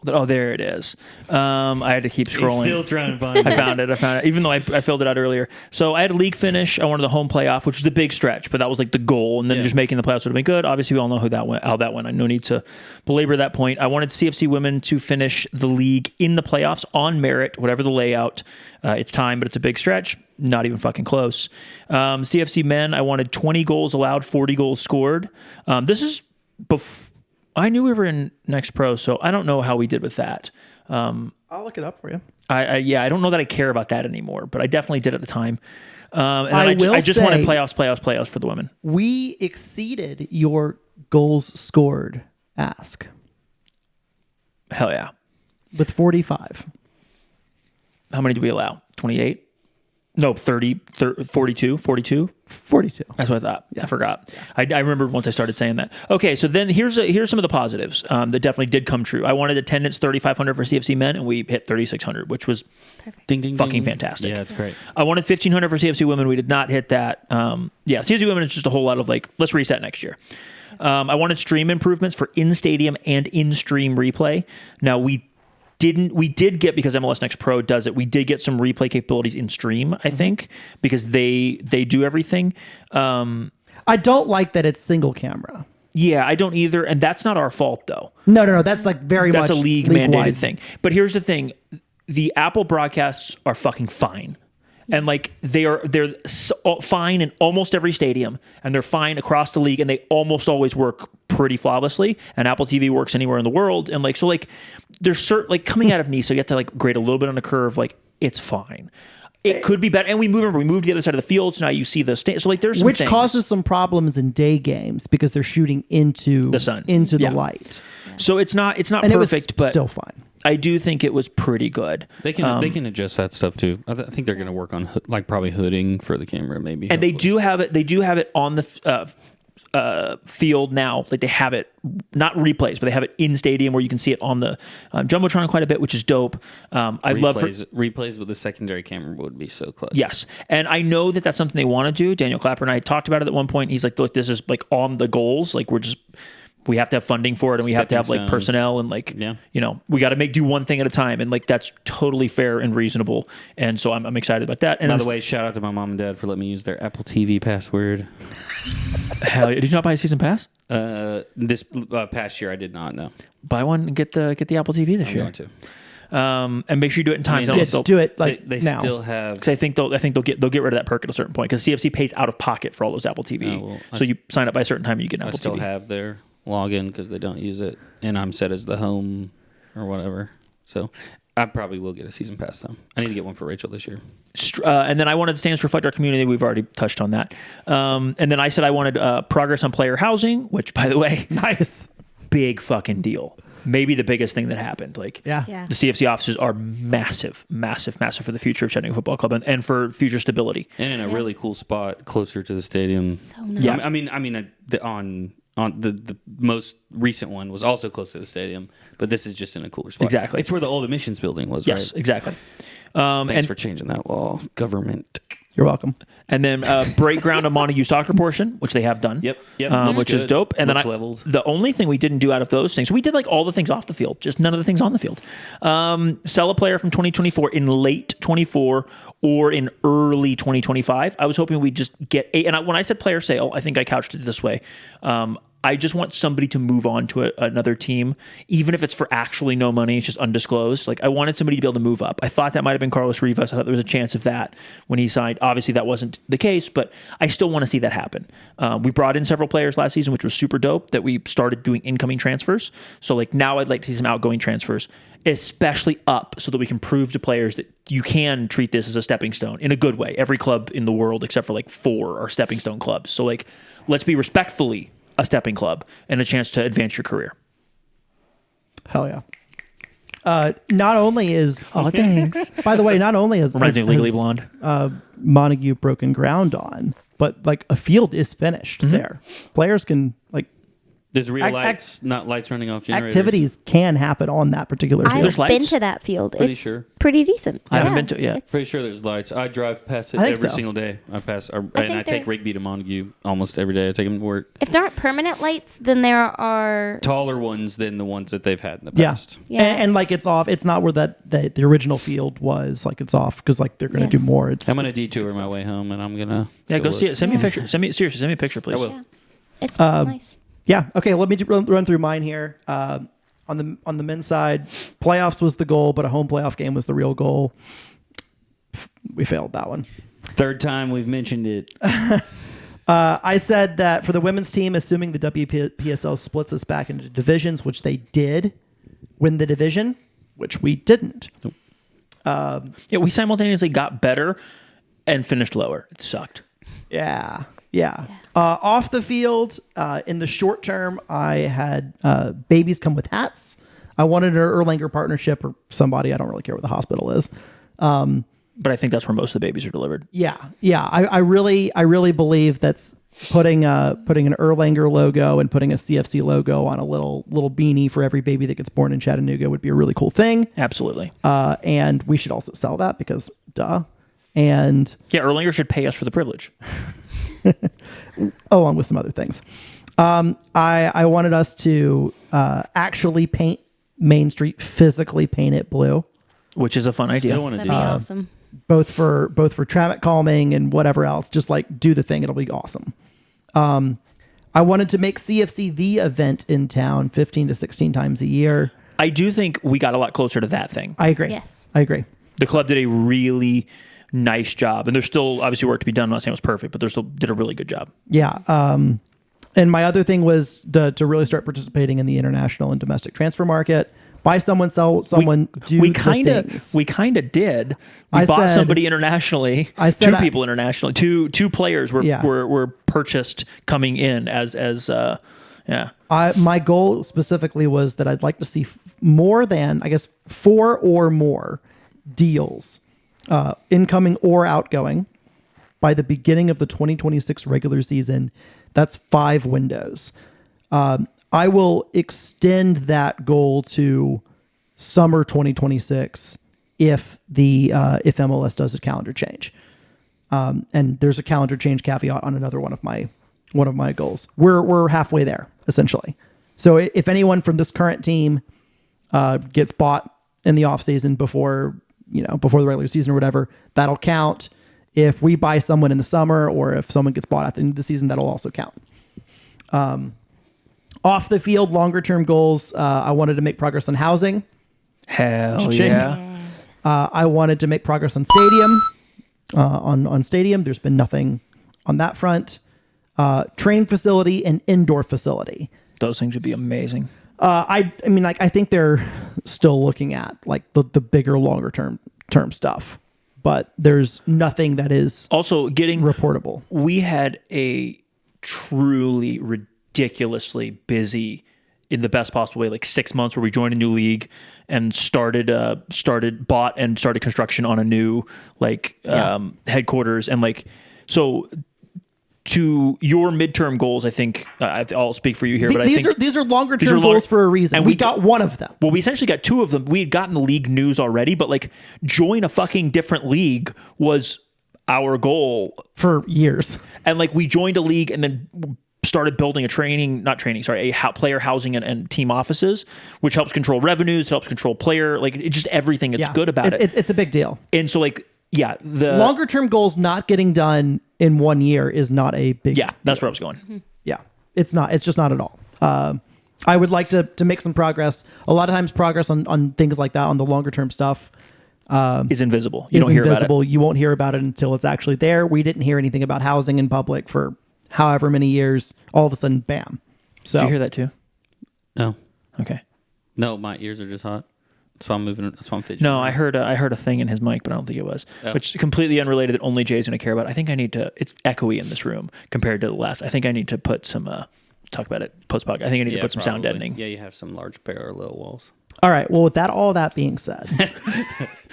Oh, there it is. I had to keep scrolling. trying to find I found it. Even though I filled it out earlier. So I had a league finish. I wanted the home playoff, which was a big stretch, but that was like the goal. And then Yeah. just making the playoffs would have been good. Obviously, we all know how that went. I no need to belabor that point. I wanted CFC women to finish the league in the playoffs on merit, whatever the layout. It's time, but it's a big stretch. Not even fucking close. CFC men, I wanted 20 goals allowed, 40 goals scored. This is I knew we were in Next Pro, so I don't know how we did with that. I'll look it up for you. I don't know that I care about that anymore, but I definitely did at the time. And then I just will wanted say- playoffs for the women. We exceeded your goals scored ask Hell yeah. with 45. How many did we allow? 28? No, 42? 42. That's what I thought. I forgot. I remember once I started saying that. Okay, so then here's some of the positives that definitely did come true. I wanted attendance 3,500 for CFC men, and we hit 3,600, which was Ding, ding, fucking ding. fantastic. Yeah, it's great. I wanted 1,500 for CFC women. We did not hit that. CFC women is just a whole lot of like, let's reset next year. I wanted stream improvements for in-stadium and in-stream replay. Now, we did get, because MLS Next Pro does it, we did get some replay capabilities in stream, I think, because they do everything. I don't like that it's single camera. Yeah, I don't either. And that's not our fault, though. No. That's like That's much a league mandated league-wide thing. But here's the thing. The Apple broadcasts are fucking fine. And like they're fine in almost every stadium, and they're fine across the league, and they almost always work pretty flawlessly. And Apple TV works anywhere in the world, and like so, like there's certain like coming out of NISA, you have to like grade a little bit on the curve. Like it's fine. It could be better, and we moved to the other side of the field, so now you see the so like there's some which things. causes some problems in day games because they're shooting into the sun, into the light. So it's not And perfect, it was but still fine. I do think it was pretty good. They can adjust that stuff too. I think they're going to work on like probably hooding for the camera, maybe. And they do have it. They do have it on the field now. Like they have it, not replays, but they have it in stadium where you can see it on the jumbotron quite a bit, which is dope. I'd love replays with the secondary camera would be so close. Yes, and I know that that's something they want to do. Daniel Clapper and I talked about it at one point. He's like, "Look, this is like on the goals. Like we have to have funding for it, and we have to have like personnel, and like we got to do one thing at a time, and like that's totally fair and reasonable." And so I'm excited about that. And by the way, shout out to my mom and dad for letting me use their Apple TV password. Hell, did you not buy a season pass? This past year, I did not. No, buy one and get the Apple TV this year. I'm going to. And make sure you do it in time. Do it like they now. still have. Because I think they'll get rid of that perk at a certain point. Because CFC pays out of pocket for all those Apple TV. So you sign up by a certain time, and you get an Apple TV. I still have their login because they don't use it, and I'm set as the home or whatever. So I probably will get a season pass though. I need to get one for Rachel this year. And then I wanted stands to reflect our community. We've already touched on that. And then I said I wanted progress on player housing, which, by the way, nice, big fucking deal. Maybe the biggest thing that happened. Like, yeah. The CFC offices are massive for the future of Chattanooga Football Club and for future stability. And in a really cool spot closer to the stadium. So nice. Yeah, I mean, on the most recent one was also close to the stadium, but this is just in a cooler spot. Exactly. It's where the old admissions building was, yes, right? exactly. Thanks for changing that law, government. You're welcome. And then break ground on Montague soccer portion, which they have done. Yep. Which is dope. And looks then leveled. The only thing we didn't do out of those things, we did like all the things off the field, just none of the things on the field. Sell a player from 2024 in late 24 or in early 2025. I was hoping we'd just get when I said player sale, I think I couched it this way. I just want somebody to move on to another team, even if it's for actually no money. It's just undisclosed. Like I wanted somebody to be able to move up. I thought that might have been Carlos Rivas. I thought there was a chance of that when he signed. Obviously, that wasn't the case, but I still want to see that happen. We brought in several players last season, which was super dope. That we started doing incoming transfers. So like now, I'd like to see some outgoing transfers, especially up, so that we can prove to players that you can treat this as a stepping stone in a good way. Every club in the world, except for like 4, are stepping stone clubs. So like, let's be respectfully a stepping club and a chance to advance your career. Hell yeah. Not only is thanks. By the way, not only is Legally Blonde Montague broken ground on, but like a field is finished there. Players can like there's real lights, not lights running off generators. Activities can happen on that particular field. I've been to that field. Pretty it's sure. pretty decent. I haven't been to it yet. Pretty sure there's lights. I drive past it I think every so. single day. I pass, and think I take they're- Rigby to Montague almost every day. I take him to work. If there aren't permanent lights, then there are. Taller ones than the ones that they've had in the Yeah. past. Yeah. And like it's off. It's not where the original field was. Like it's off because like they're going to do Yes. more. It's I'm gonna detour my way home, and I'm gonna go see look. it. Send me a picture. Seriously, send me a picture, please. I will. Yeah. It's nice. Yeah. Okay. Let me run through mine here. On the men's side, playoffs was the goal, but a home playoff game was the real goal. We failed that one. Third time we've mentioned it. I said that for the women's team, assuming the WPSL splits us back into divisions, which they did win the division, which we didn't. Nope. Yeah, we simultaneously got better and finished lower. It sucked. Yeah. Off the field, in the short term, I had babies come with hats. I wanted an Erlanger partnership or somebody. I don't really care what the hospital is. But I think that's where most of the babies are delivered. Yeah. I really believe that's putting an Erlanger logo and putting a CFC logo on a little beanie for every baby that gets born in Chattanooga would be a really cool thing. Absolutely. And we should also sell that because duh. And Yeah, Erlanger should pay us for the privilege. along with some other things. I wanted us to actually paint Main Street, physically paint it blue, which is a fun idea. Still want to That'd do be that. awesome. both for traffic calming and whatever else. Just like do the thing; it'll be awesome. I wanted to make CFC the event in town 15 to 16 times a year. I do think we got a lot closer to that thing. I agree. Yes. I agree. The club did a really nice job, and there's still obviously work to be done. I'm not saying it was perfect, but they still did a really good job. Yeah. And my other thing was to really start participating in the international and domestic transfer market. Buy someone, sell someone, we the kind things. of did. We I bought said- somebody internationally. I said two I- people internationally. Two players were Yeah. were purchased coming in as yeah. My goal specifically was that I'd like to see more than, I guess, 4 or more deals, incoming or outgoing, by the beginning of the 2026 regular season. That's 5 windows. I will extend that goal to summer 2026 if if MLS does a calendar change. And there's a calendar change caveat on another one of my goals. We're halfway there essentially. So if anyone from this current team gets bought in the offseason before the regular season or whatever, that'll count. If we buy someone in the summer or if someone gets bought at the end of the season, that'll also count. Off the field, longer term goals. I wanted to make progress on housing. Hell Cha-ching. yeah. I wanted to make progress on stadium. On stadium, there's been nothing on that front. Training facility and indoor facility. Those things would be amazing. I mean, like, I think they're still looking at like the bigger, longer term stuff, but there's nothing that is Also, getting reportable. We had a truly ridiculously busy, in the best possible way, like 6 months where we joined a new league and bought and started construction on a new headquarters. And like, so to your midterm goals, I think I'll speak for you here, but These are longer these are term longer- goals for a reason. and We we got one of them. well, we essentially got 2 of them. We had gotten the league news already, but like join a fucking different league was our goal. For years. And like we joined a league and then started building player housing and team offices, which helps control revenues, helps control player, like it just everything that's good about it. It's a big deal. And so like, yeah, the Longer term goals not getting done in 1 year is not a big yeah, that's where I was going. Yeah, it's not. It's just not at all. I would like to make some progress. A lot of times, progress on things like that, on the longer term stuff, Is invisible. You is don't hear invisible. about it. You won't hear about it until it's actually there. We didn't hear anything about housing in public for however many years. All of a sudden, bam. So Did you hear that too? No, Okay. no, my ears are just hot. That's why I'm moving. That's why I'm fidgeting. No, I heard a thing in his mic, but I don't think it was. Oh. Which is completely unrelated that only Jay's going to care about. I think I need to. It's echoey in this room compared to the last. I think I need to put some. Talk about it post podcast. I think I need to put some sound probably. deadening. Yeah, you have some large parallel walls. all right. Well, with all that being said,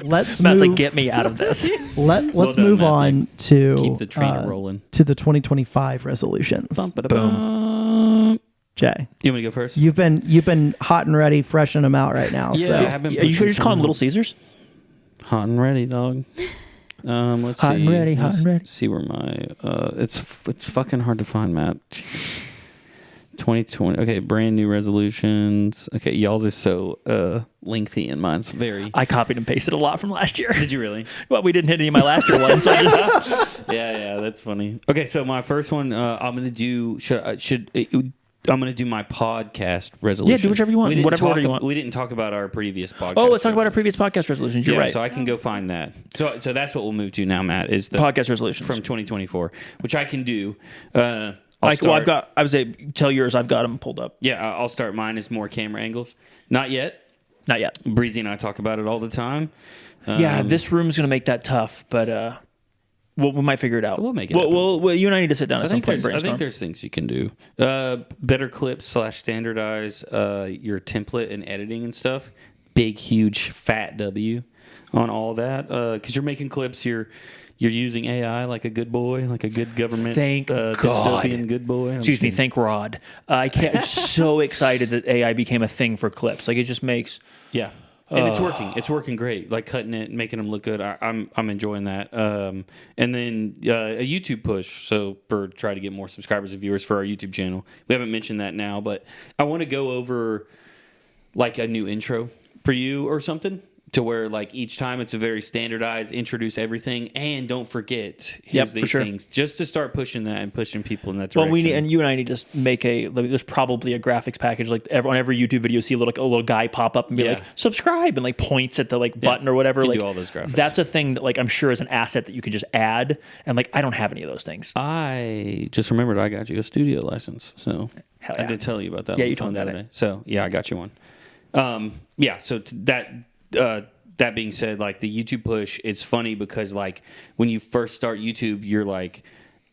let's Matt's move. like, get me out of this. Let's Well done, move Matt. on to Keep the train rolling. to the 2025 resolutions. Boom. Jay, You want me to go first? you've been hot and ready, freshening them out right now. Yeah, so. I've been Are you pushing just calling some- Little Caesars? Hot and ready, dog. Let's Hot see. and ready, hot Let's and ready. See where my it's fucking hard to find, Matt. 2020. Okay, brand new resolutions. Okay, y'all's is so lengthy and mine's very. I copied and pasted a lot from last year. Did you really? Well, we didn't hit any of my last year ones. So I just, Yeah, that's funny. Okay, so my first one, I'm gonna do. I'm gonna do my podcast resolution. Yeah, do whichever you want, We didn't whatever talk order you ab- want. We didn't talk about our previous podcast. oh, let's talk about our previous podcast resolutions. You're Yeah, right. so I can go find that. So that's what we'll move to now, Matt. Is the Podcast resolutions. from 2024, which I can do. I've got. I was tell yours. I've got them pulled up. Yeah, I'll start. Mine is more camera angles. Not yet. Not yet. Breezy and I talk about it all the time. Yeah, this room's gonna make that tough, but we might figure it out. We'll make it Well, you and I need to sit down at some point and I brainstorm. think there's things you can do. Better clip / standardize your template and editing and stuff. Big, huge, fat W on all that because you're making clips. You're using AI like a good boy, like a good government. Thank God. Dystopian good boy. Excuse me. Thank Rod. I'm so excited that AI became a thing for clips. Like it just makes. Yeah. And it's working. It's working great. Like cutting it, making them look good. I'm enjoying that. And then a YouTube push. So for try to get more subscribers and viewers for our YouTube channel. We haven't mentioned that now, but I want to go over like a new intro for you or something. To where like each time it's a very standardized, introduce everything, and don't forget here's these things, just to start pushing that and pushing people in that direction. Well, you and I need to make there's probably a graphics package like on every YouTube video. See a little guy pop up and be like subscribe and like points at the like button or whatever. You like do all those graphics. That's a thing that like I'm sure is an asset that you can just add. And like I don't have any of those things. I just remembered I got you a studio license, so I did tell you about that. Yeah, you told me that. So yeah, I got you one. So that being said, like the YouTube push, it's funny because like when you first start YouTube, you're like,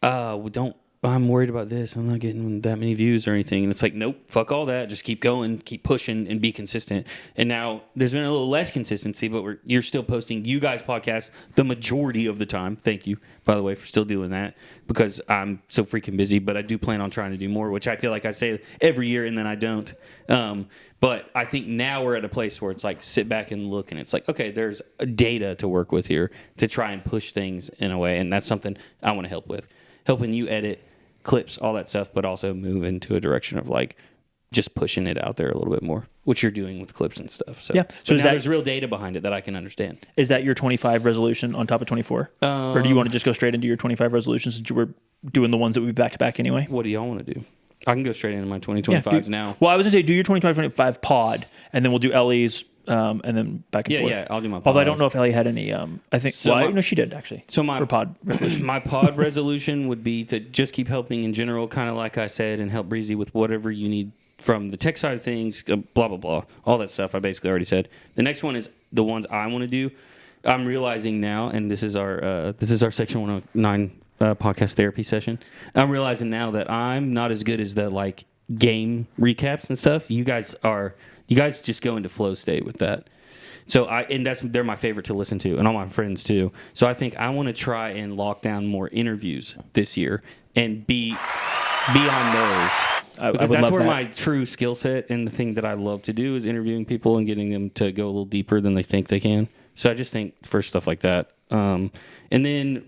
I'm worried about this. I'm not getting that many views or anything. And it's like, nope, fuck all that. Just keep going, keep pushing, and be consistent. And now there's been a little less consistency, but you're still posting you guys' podcast the majority of the time. Thank you, by the way, for still doing that because I'm so freaking busy. But I do plan on trying to do more, which I feel like I say every year and then I don't. But I think now we're at a place where it's like sit back and look, and it's like, okay, there's data to work with here to try and push things in a way. And that's something I want to help with, helping you edit clips, all that stuff, but also move into a direction of like just pushing it out there a little bit more, which you're doing with clips and stuff. So, so there's real data behind it that I can understand. Is that your 25 resolution on top of 24? Or do you want to just go straight into your 25 resolutions since you were doing the ones that would be back to back anyway? What do y'all want to do? I can go straight into my 2025s now. Well, I was going to say do your 2025 pod, and then we'll do Ellie's, and then back and forth. Yeah, I'll do my pod. Although I don't know if Ellie had any, I think, no, she did actually. So for pod resolution. My pod resolution would be to just keep helping in general, kind of like I said, and help Breezy with whatever you need from the tech side of things, blah, blah, blah. All that stuff I basically already said. The next one is the ones I want to do. I'm realizing now, and this is our Section 109 podcast therapy session. I'm realizing now that I'm not as good as the like game recaps and stuff. You guys just go into flow state with that. So they're my favorite to listen to, and all my friends too. So I think I want to try and lock down more interviews this year and be on those. Because that's where my true skill set and the thing that I love to do is interviewing people and getting them to go a little deeper than they think they can. So I just think for stuff like that. And then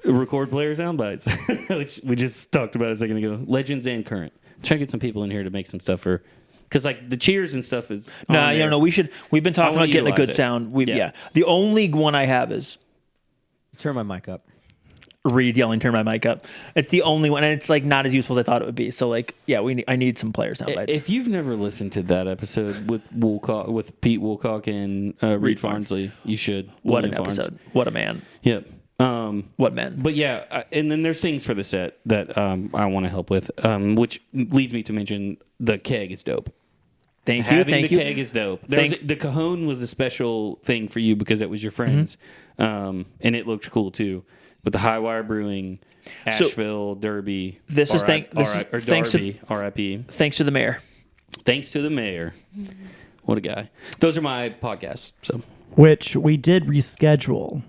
record player sound bites, which we just talked about a second ago. Legends and current. Try to get some people in here to make some stuff for, because like the cheers and stuff is. No, we've been talking about getting a good sound. The only one I have is turn my mic up. Reed yelling, "Turn my mic up." It's the only one, and it's like not as useful as I thought it would be. So like, I need some player sound bites. If you've never listened to that episode with Pete Woolcock and Reed Farnsley, you should. What an episode! What a man! Yep. What man? But yeah, and then there's things for the set that I want to help with, which leads me to mention the keg is dope. Thank you. The keg is dope. The cajon was a special thing for you because it was your friends, and it looked cool too. But the High Wire Brewing, Asheville, Derby. This is thanks to RIP. Thanks to the mayor. Thanks to the mayor. What a guy. Those are my podcasts. So, which we did reschedule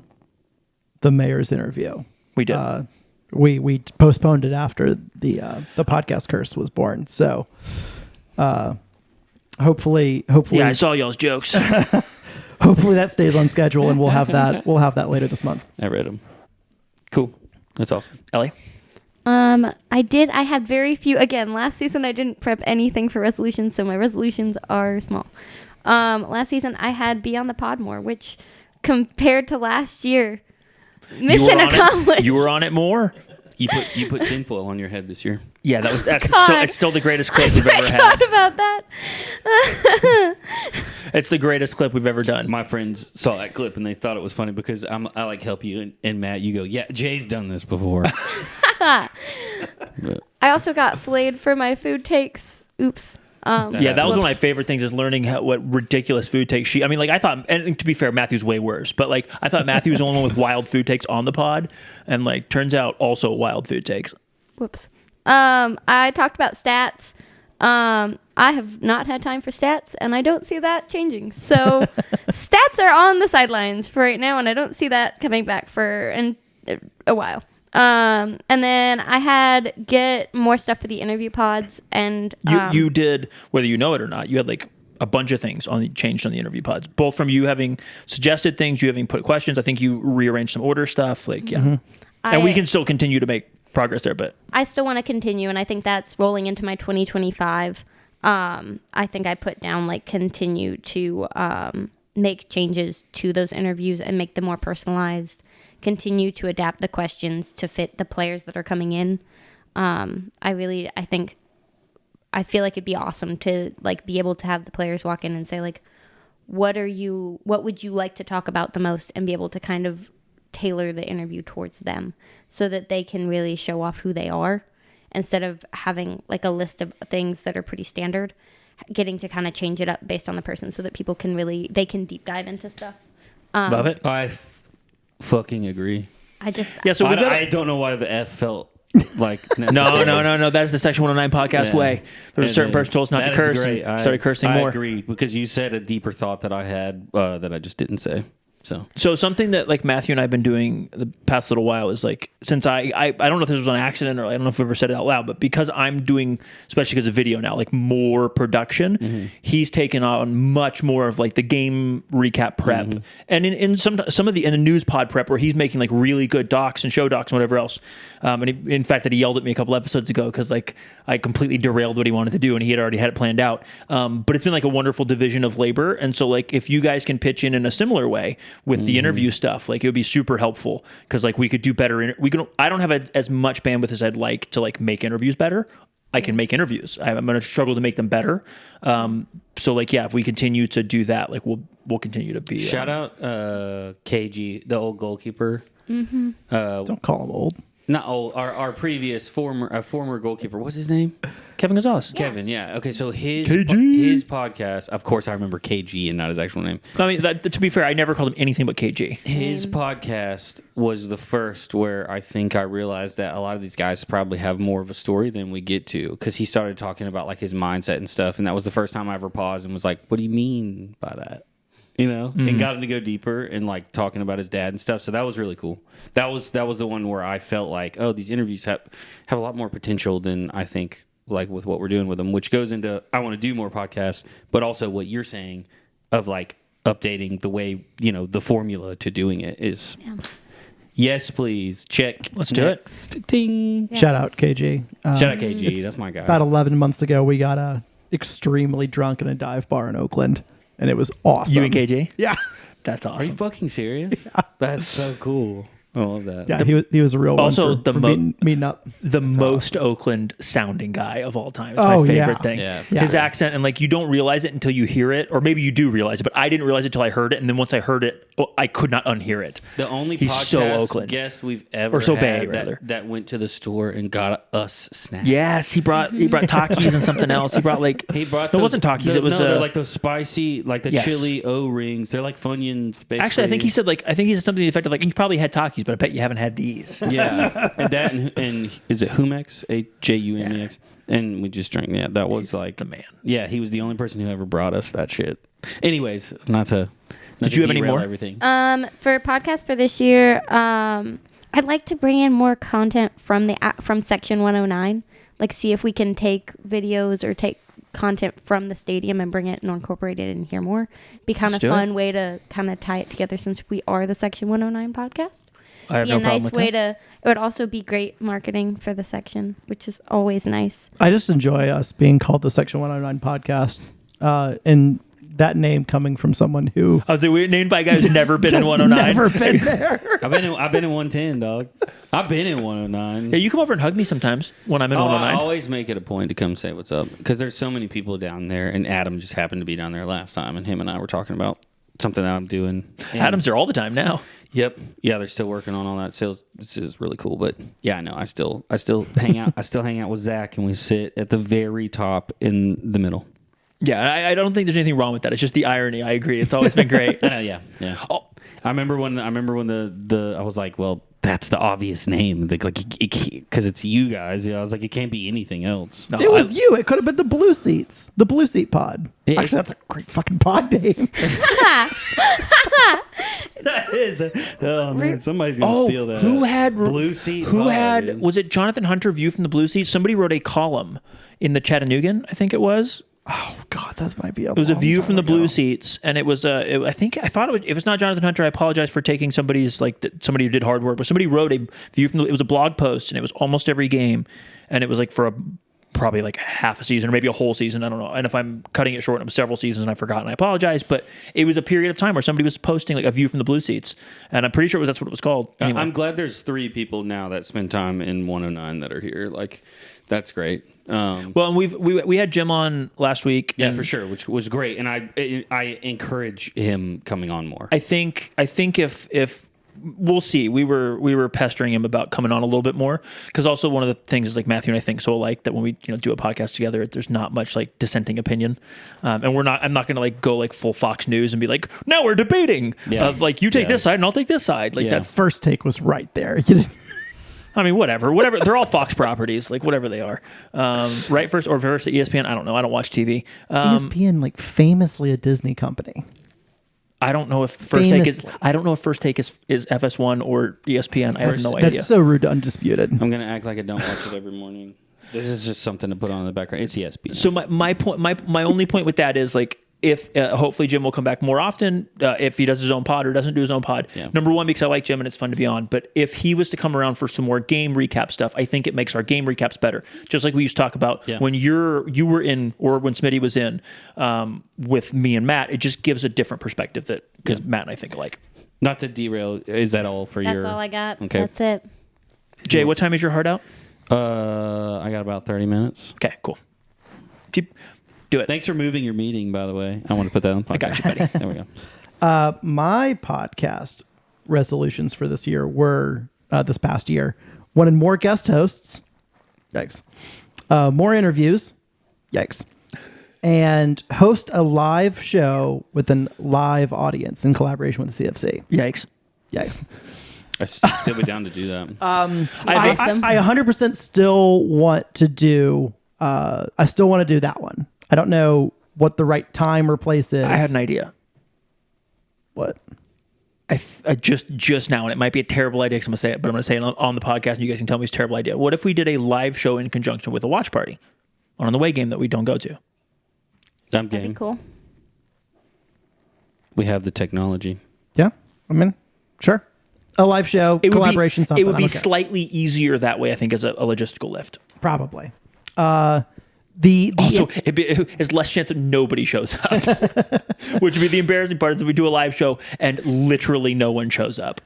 the mayor's interview. We did. We postponed it after the podcast curse was born. So, hopefully. Yeah, I saw y'all's jokes. Hopefully that stays on schedule, and we'll have that later this month. I read them. Cool. That's awesome. Ellie? I had very few. Again, last season I didn't prep anything for resolutions, so my resolutions are small. Last season I had Be on the Pod more, which compared to last year, mission accomplished. You were on it more. You put tinfoil on your head this year. Yeah, it's still the greatest clip we've ever had. I forgot about that. It's the greatest clip we've ever done. My friends saw that clip and they thought it was funny because I like help you and Matt, you go, yeah, Jay's done this before. I also got flayed for my food takes. Oops. That was one of my favorite things is learning what ridiculous food takes I thought, and to be fair, Matthew's way worse, but like I thought Matthew was the only one with wild food takes on the pod, and like turns out also wild food takes. Whoops. I talked about stats. I have not had time for stats, and I don't see that changing. So stats are on the sidelines for right now, and I don't see that coming back for a while. And then I had get more stuff for the interview pods, and you did, whether you know it or not, you had like a bunch of things changed on the interview pods, both from you having suggested things, you having put questions. I think you rearranged some order stuff. Like, yeah. And we can still continue to make progress there, but I still want to continue, and I think that's rolling into my 2025. I think I put down like continue to make changes to those interviews and make them more personalized, continue to adapt the questions to fit the players that are coming in. I feel like it'd be awesome to like be able to have the players walk in and say like, what would you like to talk about the most, and be able to kind of tailor the interview towards them so that they can really show off who they are, instead of having like a list of things that are pretty standard, getting to kind of change it up based on the person so that people can they can deep dive into stuff. love it. I fucking agree. So I don't know why the F felt like no. That's the Section 109 podcast way. There was a certain person told us not to curse and started cursing more. I agree, because you said a deeper thought that I had that I just didn't say. So something that like Matthew and I have been doing the past little while is like, since I don't know if this was an accident or I don't know if we ever said it out loud, but because I'm doing, especially because of video now, like more production, he's taken on much more of like the game recap prep, and in some of the news pod prep where he's making like really good docs and show docs and whatever else. And in fact, that he yelled at me a couple episodes ago because like I completely derailed what he wanted to do and he had already had it planned out. But it's been like a wonderful division of labor, and so like if you guys can pitch in a similar way with the interview stuff, like it would be super helpful, because like we could do better. I don't have as much bandwidth as I'd like to like make interviews better. I can make interviews. I'm going to struggle to make them better. So like, yeah, if we continue to do that, like we'll continue to be. Shout out KG, the old goalkeeper. Don't call him old. Not old. Our previous former goalkeeper. What's his name? Kevin Gonzalez. Kevin, yeah. Okay, so his KG. his podcast. Of course, I remember KG and not his actual name. I mean, to be fair, I never called him anything but KG. His podcast was the first where I think I realized that a lot of these guys probably have more of a story than we get to, because he started talking about like his mindset and stuff, and that was the first time I ever paused and was like, "What do you mean by that?" You know, and got him to go deeper and like talking about his dad and stuff. So that was really cool. That was the one where I felt like, oh, these interviews have a lot more potential than I think, like with what we're doing with them, which goes into, I want to do more podcasts, but also what you're saying of like updating the way, you know, the formula to doing it is. Yeah. Yes, please. Check. Let's do it. Ding. Yeah. Shout out KG. Shout out KG. That's my guy. About 11 months ago, we got extremely drunk in a dive bar in Oakland. And it was awesome. You and KG? Yeah. That's awesome. Are you fucking serious? Yeah. That's so cool. I love that. Yeah, he was a real also one for meeting up. The most Oakland sounding guy of all time. It's my favorite thing. Yeah. His accent, and like you don't realize it until you hear it, or maybe you do realize it, but I didn't realize it until I heard it, and then once I heard it, I could not unhear it. The only He's podcast so Oakland guest we've ever so had Bay, that went to the store and got us snacks. Yes, he brought Takis and something else. He brought those, it wasn't Takis. It was they're like those spicy, like the chili O-rings. They're like Funyuns, basically. Actually, I think he said something to the effect of like, you probably had Takis, but I bet you haven't had these. Yeah, and that and is it Humex? Jumex? And we just drank. Yeah, that was like the man. Yeah, he was the only person who ever brought us that shit. Anyways, Did you have any more? Everything. For podcast for this year, I'd like to bring in more content from Section 109. Like, see if we can take videos or take content from the stadium and bring it and incorporate it in here more. Be kind of fun way to kind of tie it together, since we are the Section 109 podcast. I have no problem with that. It would also be great marketing for the section, which is always nice. I just enjoy us being called the Section 109 podcast, and that name coming from someone who we're named by a guy who's never been in 109. Never been there. I've been in 110, dog. I've been in 109. Yeah, you come over and hug me sometimes when I'm in 109. I always make it a point to come say what's up, because there's so many people down there, and Adam just happened to be down there last time, and him and I were talking about something that I'm doing. And Adam's there all the time now. Yep. Yeah, they're still working on all that sales. This is really cool. But yeah, I know. I still hang out. I still hang out with Zach, and we sit at the very top in the middle. Yeah, I don't think there's anything wrong with that. It's just the irony. I agree. It's always been great. Yeah. Oh, I remember when I was like, well, that's the obvious name, like because it's you guys. I was like, it can't be anything else. No, it was you. It could have been the Blue Seats, the Blue Seat Pod. Actually, that's a great fucking pod name. That is. Oh man, somebody's gonna steal that. Who had Blue Seat? Was it Jonathan Hunter View from the Blue Seat? Somebody wrote a column in the Chattanoogan, I think it was. Oh God, that might be. It was a view from the blue seats, and it was. I thought it was. If it's not Jonathan Hunter, I apologize for taking somebody's somebody who did hard work. But somebody wrote a view from. It was a blog post, and it was almost every game, and it was like for probably like half a season or maybe a whole season. I don't know. And if I'm cutting it short, I'm several seasons and I've forgotten, I apologize. But it was a period of time where somebody was posting like a view from the blue seats, and I'm pretty sure that's what it was called. Anyway. I'm glad there's 3 people now that spend time in 109 that are here. Like, that's great. Well, and we had Jim on last week. Yeah, and for sure, which was great, and I encourage him coming on more. I think if we'll see, we were pestering him about coming on a little bit more, because also one of the things is like Matthew and I think so alike that when we do a podcast together, there's not much like dissenting opinion, and I'm not going to like go like full Fox News and be like, now we're debating of like you take this side and I'll take this side, like that first take was right there. You didn't. I mean, whatever. They're all Fox properties, like whatever they are. Right first or first ESPN. I don't know. I don't watch TV. ESPN, like famously a Disney company. I don't know if First Take is. I don't know if First Take is FS1 or ESPN. I have no idea. That's so rude to Undisputed. I'm gonna act like I don't watch it every morning. This is just something to put on in the background. It's ESPN. So my point, my only point with that is like, if hopefully Jim will come back more often, if he does his own pod or doesn't do his own pod. Yeah. Number one, because I like Jim and it's fun to be on. But if he was to come around for some more game recap stuff, I think it makes our game recaps better. Just like we used to talk about when you were in, or when Smitty was in with me and Matt, it just gives a different perspective because Matt and I think alike. Not to derail, is that all for That's all I got. Okay. That's it. Jay, what time is your heart out? I got about 30 minutes. Okay, cool. Do it. Thanks for moving your meeting, by the way. I want to put that on the podcast. I got you, buddy. There we go. My podcast resolutions for this year were this past year wanted more guest hosts. Yikes. More interviews. Yikes. And host a live show with a live audience in collaboration with the CFC. Yikes. Yikes. I still be down to do that. I 100% still want to do. I still want to do that one. I don't know what the right time or place is. I had an idea. What? I just now, and it might be a terrible idea because I'm going to say it, but I'm going to say it on the podcast, and you guys can tell me it's a terrible idea. What if we did a live show in conjunction with a watch party on the away game that we don't go to? I'm That'd game. be cool. We have the technology. Yeah, I mean, sure. A live show, collaboration, something. It would be slightly easier that way, I think, as a logistical lift. Probably. There's less chance that nobody shows up, which would be the embarrassing part is if we do a live show and literally no one shows up.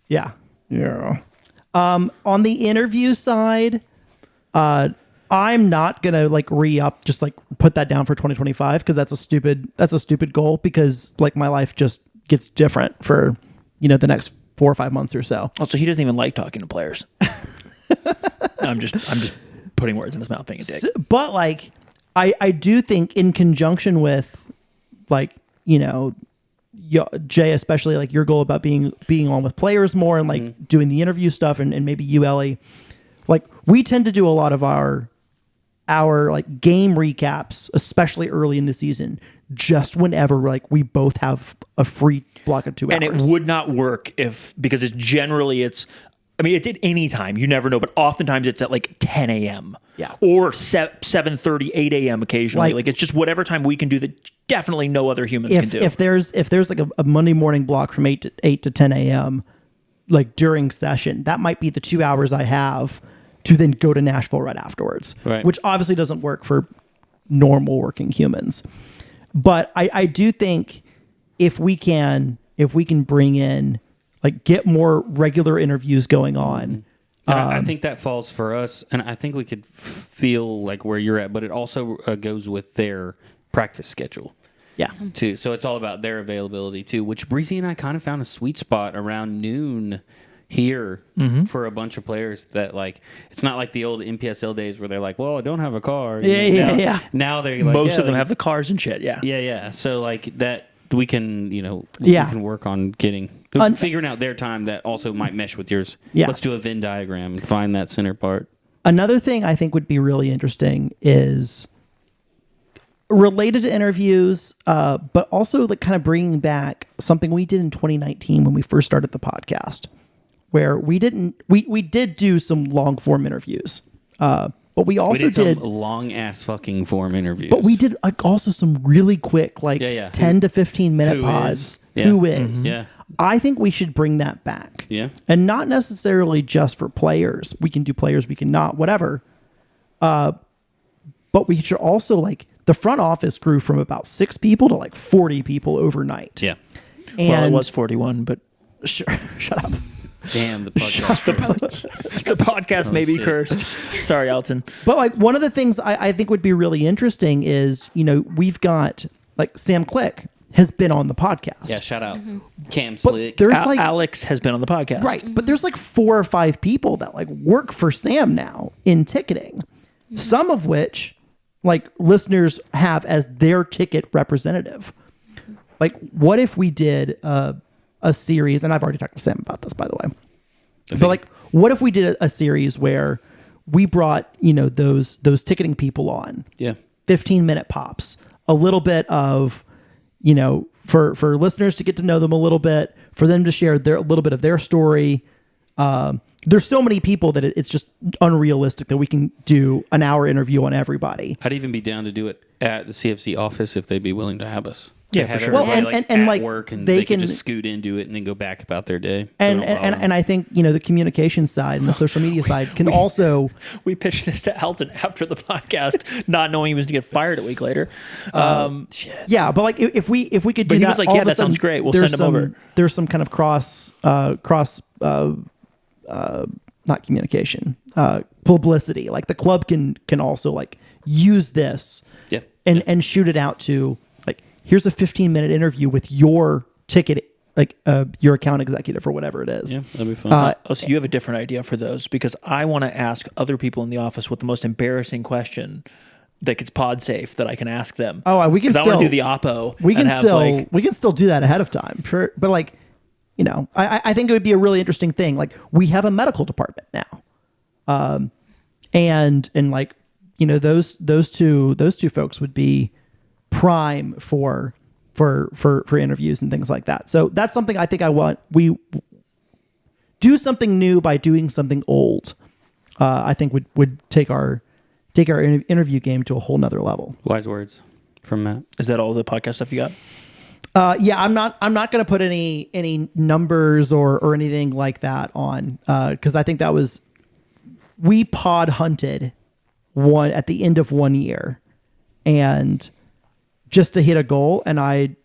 Yeah. On the interview side, I'm not gonna like re-up, just like put that down for 2025 because that's a stupid goal because like my life just gets different for the next 4 or 5 months or so. Also, he doesn't even like talking to players. I'm just putting words in his mouth, being a dick. But like, I do think in conjunction with like Jay, especially like your goal about being on with players more and like doing the interview stuff, and maybe you, Ellie, like we tend to do a lot of our like game recaps, especially early in the season, just whenever like we both have a free block of 2 hours. And it would not work because it's at any time. You never know, but oftentimes it's at like 10 a.m. Yeah. Or 7:30, 8 a.m. occasionally. Like it's just whatever time we can do that definitely no other humans can do. If there's like a Monday morning block from 8 to 10 a.m. like during session, that might be the 2 hours I have to then go to Nashville right afterwards. Right. Which obviously doesn't work for normal working humans. But I do think if we can bring in like get more regular interviews going on. I think that falls for us, and I think we could feel like where you're at, but it also goes with their practice schedule. Yeah. Too. So it's all about their availability too, which Breezy and I kind of found a sweet spot around noon here for a bunch of players that like, it's not like the old NPSL days where they're like, well, I don't have a car. Yeah. Now they're like, most of them have the cars and shit. Yeah. Yeah. So like that we can, we can work on figuring out their time that also might mesh with yours. Yeah. Let's do a Venn diagram and find that center part. Another thing I think would be really interesting is related to interviews, but also like kind of bringing back something we did in 2019 when we first started the podcast, where we did do some long form interviews, But we also We did did some long ass fucking form interviews. but we did like also some really quick, like Yeah. 10 to 15 minute Who pods. is? Yeah. Who is? Yeah. I think we should bring that back. Yeah. And not necessarily just for players. We can do players, we can not, whatever. But we should also like the front office grew from about 6 people to like 40 people overnight. Yeah. And Well, it was 41, but sure, shut up. Damn, the podcast. the podcast may be shit. cursed. Sorry, Alton. But like one of the things I think would be really interesting is, we've got like Sam Click has been on the podcast. Yeah, shout out. Cam But Slick. there's like Alex has been on the podcast. right, but there's like 4 or 5 people that like work for Sam now in ticketing. Some of which like listeners have as their ticket representative. Like what if we did a series, and I've already talked to Sam about this, by the way. But like, what if we did a series where we brought, those ticketing people on, Yeah. 15-minute pops, a little bit of, for listeners to get to know them a little bit, for them to share a little bit of their story. There's so many people that it's just unrealistic that we can do an hour interview on everybody. I'd even be down to do it at the CFC office if they'd be willing to have us. Yeah, To have for sure. everybody, Well, and at like, work, and they they can can- just scoot into it and then go back about their day. And No problem. and I think, the communication side and the social media side can also... We pitched this to Alton after the podcast, not knowing he was going to get fired a week later. Yeah, but like if we could do But he that, was like, all "Yeah, of a that sounds sudden, great. We'll there's send him over." There's some kind of cross not communication, publicity. Like the club can also like use this Yeah. and shoot it out to like, here's a 15-minute interview with your ticket, like your account executive or whatever it is. Yeah, that'd be fun. Oh, so you have a different idea for those, because I want to ask other people in the office what the most embarrassing question that gets pod safe that I can ask them. Oh, we can 'Cause I want still to do the oppo. We can and have still like, we can still do that ahead of time. Sure, but like, I think it would be a really interesting thing. Like we have a medical department now, and like those two folks would be prime for interviews and things like that. So that's something I think I want. We do something new by doing something old. I think would take our interview game to a whole nother level. Wise words from Matt. is that all the podcast stuff you got? Yeah, I'm not going to put any numbers or anything like that on, because I think that was, we pod hunted at the end of 1 year, and just to hit a goal, and I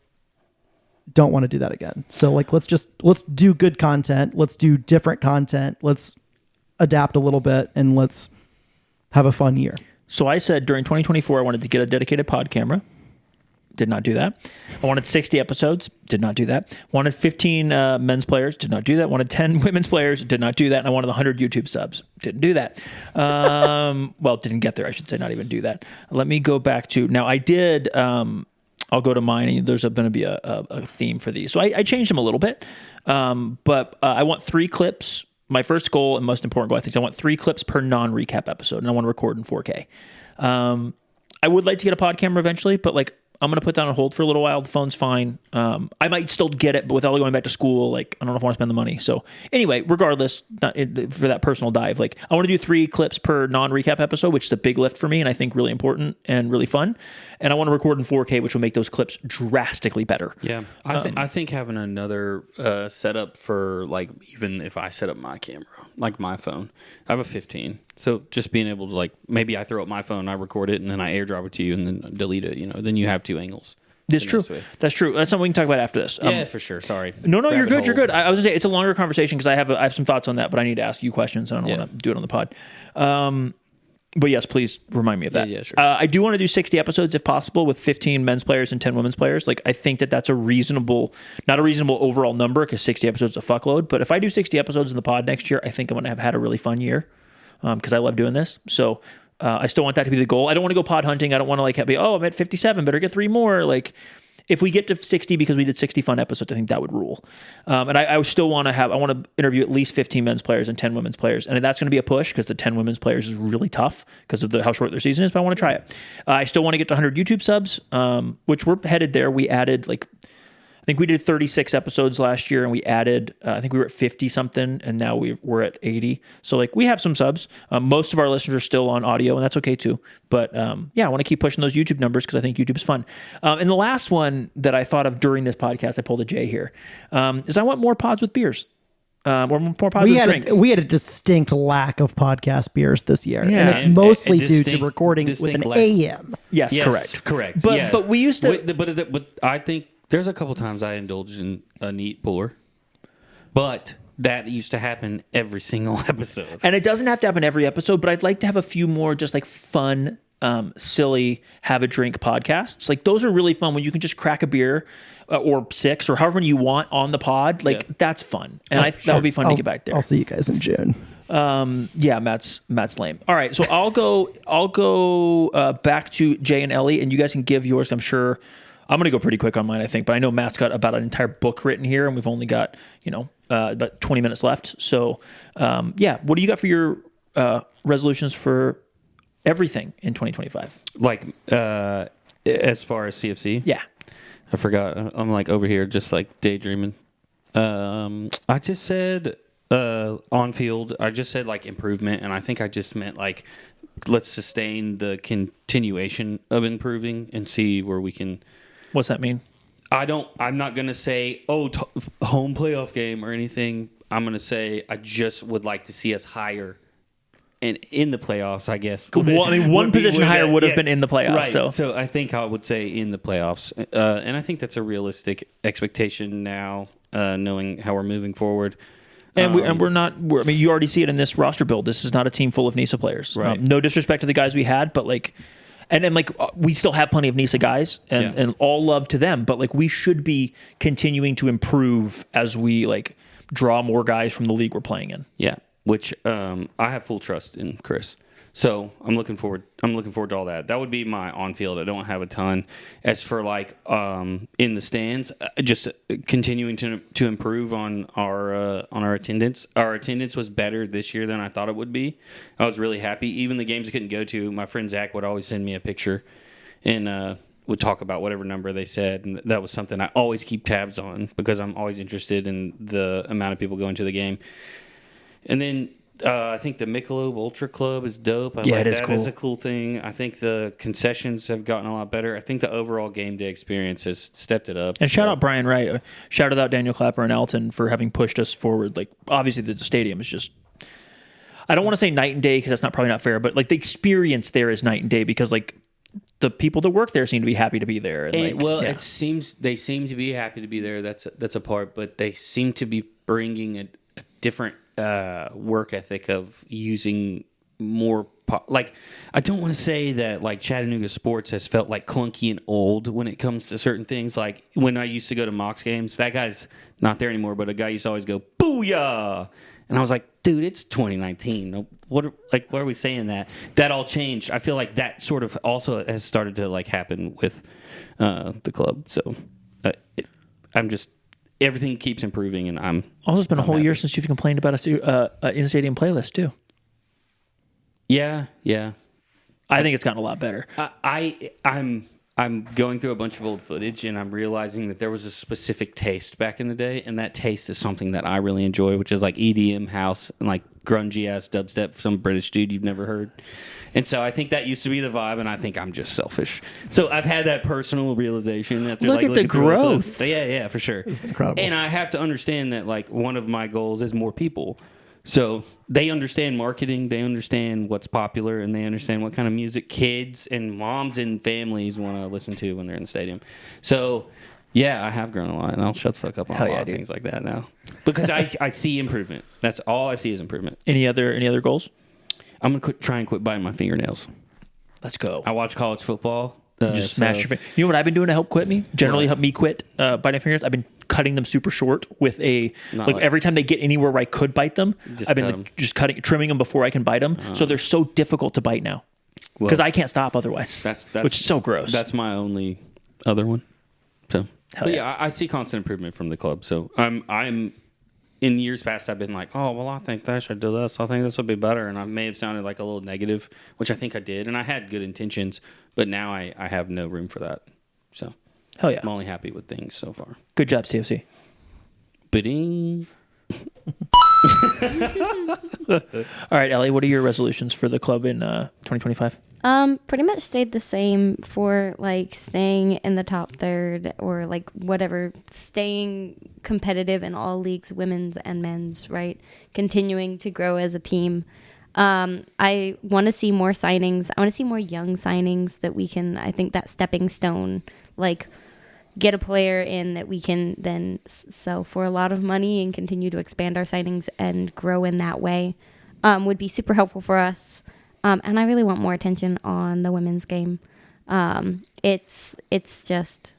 don't want to do that again. So like, let's do good content. Let's do different content. Let's adapt a little bit, and let's have a fun year. So I said during 2024, I wanted to get a dedicated pod camera. Did not do that. I wanted 60 episodes. Did not do that. Wanted 15 men's players. Did not do that. Wanted 10 women's players. Did not do that. And I wanted 100 YouTube subs. Didn't do that. Well, didn't get there, I should say. Not even do that. Let me go back to, now I did, I'll go to mine, and there's going to be a theme for these. So I changed them a little bit. But I want 3 clips. My first goal and most important goal, I think, I want 3 clips per non-recap episode, and I want to record in 4K. I would like to get a pod camera eventually, but like, I'm going to put that on hold for a little while. The phone's fine. I might still get it, but with Ellie going back to school, like, I don't know if I want to spend the money. So anyway, regardless, for that personal dive, like, I want to do 3 clips per non-recap episode, which is a big lift for me, and I think really important and really fun. And I want to record in 4K, which will make those clips drastically better. Yeah, I think having another setup for, like, even if I set up my camera, like my phone, I have a 15. So just being able to, like, maybe I throw up my phone, I record it, and then I airdrop it to you, and then delete it. Then you have 2 angles. That's to true. mess with. That's true. That's something we can talk about after this. Yeah, for sure. Sorry. No, you're Rabbit good. You're hole. good. I was gonna say it's a longer conversation because I have some thoughts on that, but I need to ask you questions, and I don't want to do it on the pod. But yes, please remind me of that. Yeah, sure. I do want to do 60 episodes if possible, with 15 men's players and 10 women's players. Like, I think that's not a reasonable overall number, because 60 episodes is a fuckload. But if I do 60 episodes in the pod next year, I think I'm going to have had a really fun year, because I love doing this. So I still want that to be the goal. I don't want to go pod hunting. I don't want to I'm at 57, better get 3 more. Like, if we get to 60 because we did 60 fun episodes, I think that would rule. And I still want to interview at least 15 men's players and 10 women's players. And that's going to be a push, because the 10 women's players is really tough because of how short their season is, but I want to try it. I still want to get to 100 YouTube subs, which we're headed there. We added I think we did 36 episodes last year, and we added, I think we were at 50 something, and now we're at 80. So like we have some subs. Most of our listeners are still on audio, and that's okay too. But yeah, I want to keep pushing those YouTube numbers because I think YouTube is fun. And the last one that I thought of during this podcast, I pulled a J here, is I want more pods with beers. Or more pods with drinks. We had a distinct lack of podcast beers this year, Yeah. and it's And mostly a due to distinct- recording with distinct an lack. AM. Yes, Yes, correct. But yeah. but we used to. But I think there's a couple times I indulged in a neat pour, but that used to happen every single episode. And it doesn't have to happen every episode, but I'd like to have a few more just like fun, silly, have a drink podcasts. Like those are really fun when you can just crack a beer or 6 or however many you want on the pod. Like that's fun. And that would be fun to get back there. I'll see you guys in June. Yeah, Matt's lame. All right. So I'll go back to Jay and Ellie, and you guys can give yours. I'm sure I'm going to go pretty quick on mine, I think, but I know Matt's got about an entire book written here, and we've only got, about 20 minutes left. So, yeah, what do you got for your resolutions for everything in 2025? Like as far as CFC, Yeah. I forgot. I'm like over here just like daydreaming. I just said on field. I just said like improvement, and I think I just meant like let's sustain the continuation of improving and see where we can. What's that mean? I'm not gonna say home playoff game or anything. I'm gonna say I just would like to see us higher. And in the playoffs, I guess. Well, I mean, one position higher would have been in the playoffs. Right. So I think I would say in the playoffs. And I think that's a realistic expectation now, knowing how we're moving forward. And we're not. I mean, you already see it in this roster build. This is not a team full of NISA players. Right. No disrespect to the guys we had, but like, and then like we still have plenty of NISA guys, and all love to them. But like, we should be continuing to improve as we like draw more guys from the league we're playing in. Yeah. Which I have full trust in Chris. So I'm looking forward to all that. That would be my on field. I don't have a ton. As for like in the stands, just continuing to improve on our attendance. Our attendance was better this year than I thought it would be. I was really happy. Even the games I couldn't go to, my friend Zach would always send me a picture and would talk about whatever number they said, and that was something I always keep tabs on because I'm always interested in the amount of people going to the game. And then I think the Michelob Ultra Club is dope. I like it is that cool. as a cool thing. I think the concessions have gotten a lot better. I think the overall game day experience has stepped it up. And shout out Brian Wright. Shout out Daniel Clapper and Alton for having pushed us forward. Like obviously the stadium is just. I don't want to say night and day because that's probably not fair, but like the experience there is night and day because like the people that work there seem to be happy to be there. And like, it seems they seem to be happy to be there. That's a part, but they seem to be bringing a different work ethic of using more like I don't want to say that like Chattanooga sports has felt like clunky and old when it comes to certain things. Like when I used to go to Mox games, that guy's not there anymore, but a guy used to always go booyah, and I was like, dude, it's 2019. Why are we saying that? That all changed. I feel like that sort of also has started to like happen with the club. So I'm just. Everything keeps improving, and I'm. Also, it's been a whole happy. year since you've complained about a in-stadium playlist too. Yeah. I think it's gotten a lot better. I'm going through a bunch of old footage, and I'm realizing that there was a specific taste back in the day, and that taste is something that I really enjoy, which is like EDM house and like grungy ass dubstep, some British dude you've never heard. And so I think that used to be the vibe, and I think I'm just selfish. So I've had that personal realization. After, Look at the growth. Yeah, for sure. It's incredible. And I have to understand that like one of my goals is more people. So they understand marketing, they understand what's popular, and they understand what kind of music kids and moms and families want to listen to when they're in the stadium. So yeah, I have grown a lot, and I'll shut the fuck up on a lot of things like that now because I see improvement. That's all I see is improvement. Any other goals? I'm gonna try and quit biting my fingernails. Let's go. I watch college football. Just smash your finger. You know what I've been doing to help quit me? Generally help me quit biting fingers. I've been cutting them super short with every time they get anywhere where I could bite them, I've been trimming them before I can bite them. So they're so difficult to bite now because I can't stop otherwise. That's which is so gross. That's my only other one. So, Hell yeah. I see constant improvement from the club. So I'm in years past, I've been like, oh, well, I think I should do this. I think this would be better. And I may have sounded like a little negative, which I think I did. And I had good intentions, but now I have no room for that. So Hell yeah. I'm only happy with things so far. Good job, CFC. Bidding. All right, Ellie, what are your resolutions for the club in 2025? Pretty much stayed the same for like staying in the top third or like whatever, staying competitive in all leagues, women's and men's, right? Continuing to grow as a team. I want to see more signings. I want to see more young signings that we can, I think that stepping stone, like get a player in that we can then sell for a lot of money and continue to expand our signings and grow in that way, would be super helpful for us. And I really want more attention on the women's game. It's just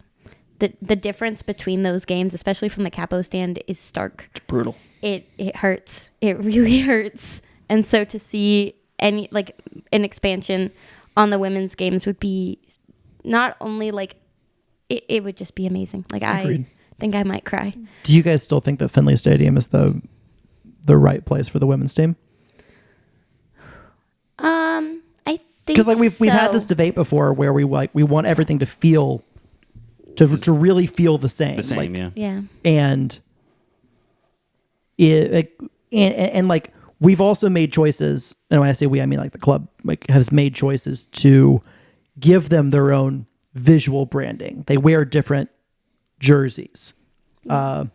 the difference between those games, especially from the capo stand, is stark. It's brutal. It hurts. It really hurts. And so to see any like an expansion on the women's games would be not only like it would just be amazing. Like Agreed. I think I might cry. Do you guys still think that Finley Stadium is the right place for the women's team? I think Because like we've had this debate before where we want everything to feel to really feel the same. The same, like, yeah. Yeah. And and like we've also made choices, and when I say we, I mean like the club like has made choices to give them their own visual branding. They wear different jerseys. So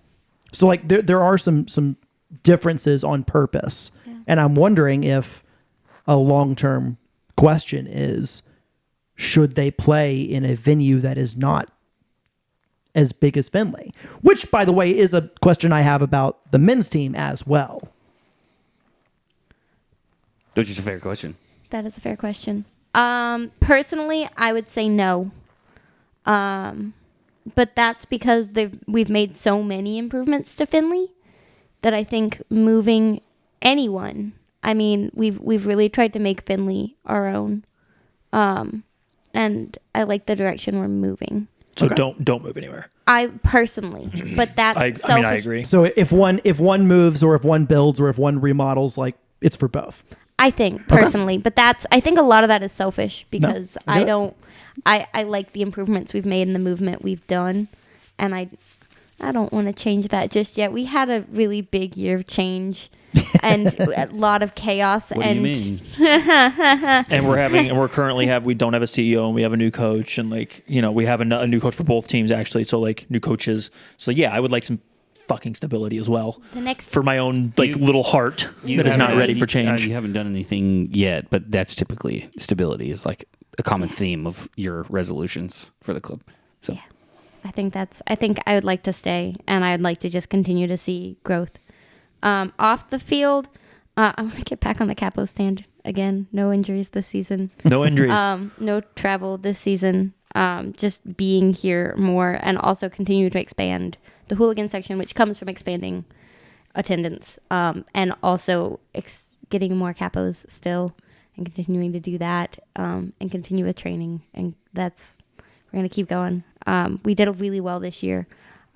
like there are some differences on purpose. Yeah. And I'm wondering if a long-term question is, should they play in a venue that is not as big as Finley? Which, by the way, is a question I have about the men's team as well. Which is a fair question. That is a fair question. Personally, I would say no. But that's because we've made so many improvements to Finley that I think moving anyone, I mean, we've really tried to make Finley our own. And I like the direction we're moving. So don't move anywhere. I personally, but that's selfish. I mean, I agree. So if one moves or if one builds or if one remodels, like it's for both. I think personally, but I think a lot of that is selfish because I like the improvements we've made and the movement we've done, and I don't want to change that just yet. We had a really big year of change and a lot of chaos. What do you mean? And we don't have a CEO and we have a new coach, and like, you know, we have a new coach for both teams actually. So like new coaches. So yeah, I would like some fucking stability as well for my own little heart that is not ready for change. You haven't done anything yet, but that's typically stability is like a common theme of your resolutions for the club. So yeah, I think I would like to stay, and I'd like to just continue to see growth. Off the field, I want to get back on the capo stand again. No injuries this season. No injuries. No travel this season. Just being here more, and also continue to expand the hooligan section, which comes from expanding attendance, and also getting more capos still, and continuing to do that, and continue with training. And we're going to keep going. We did really well this year.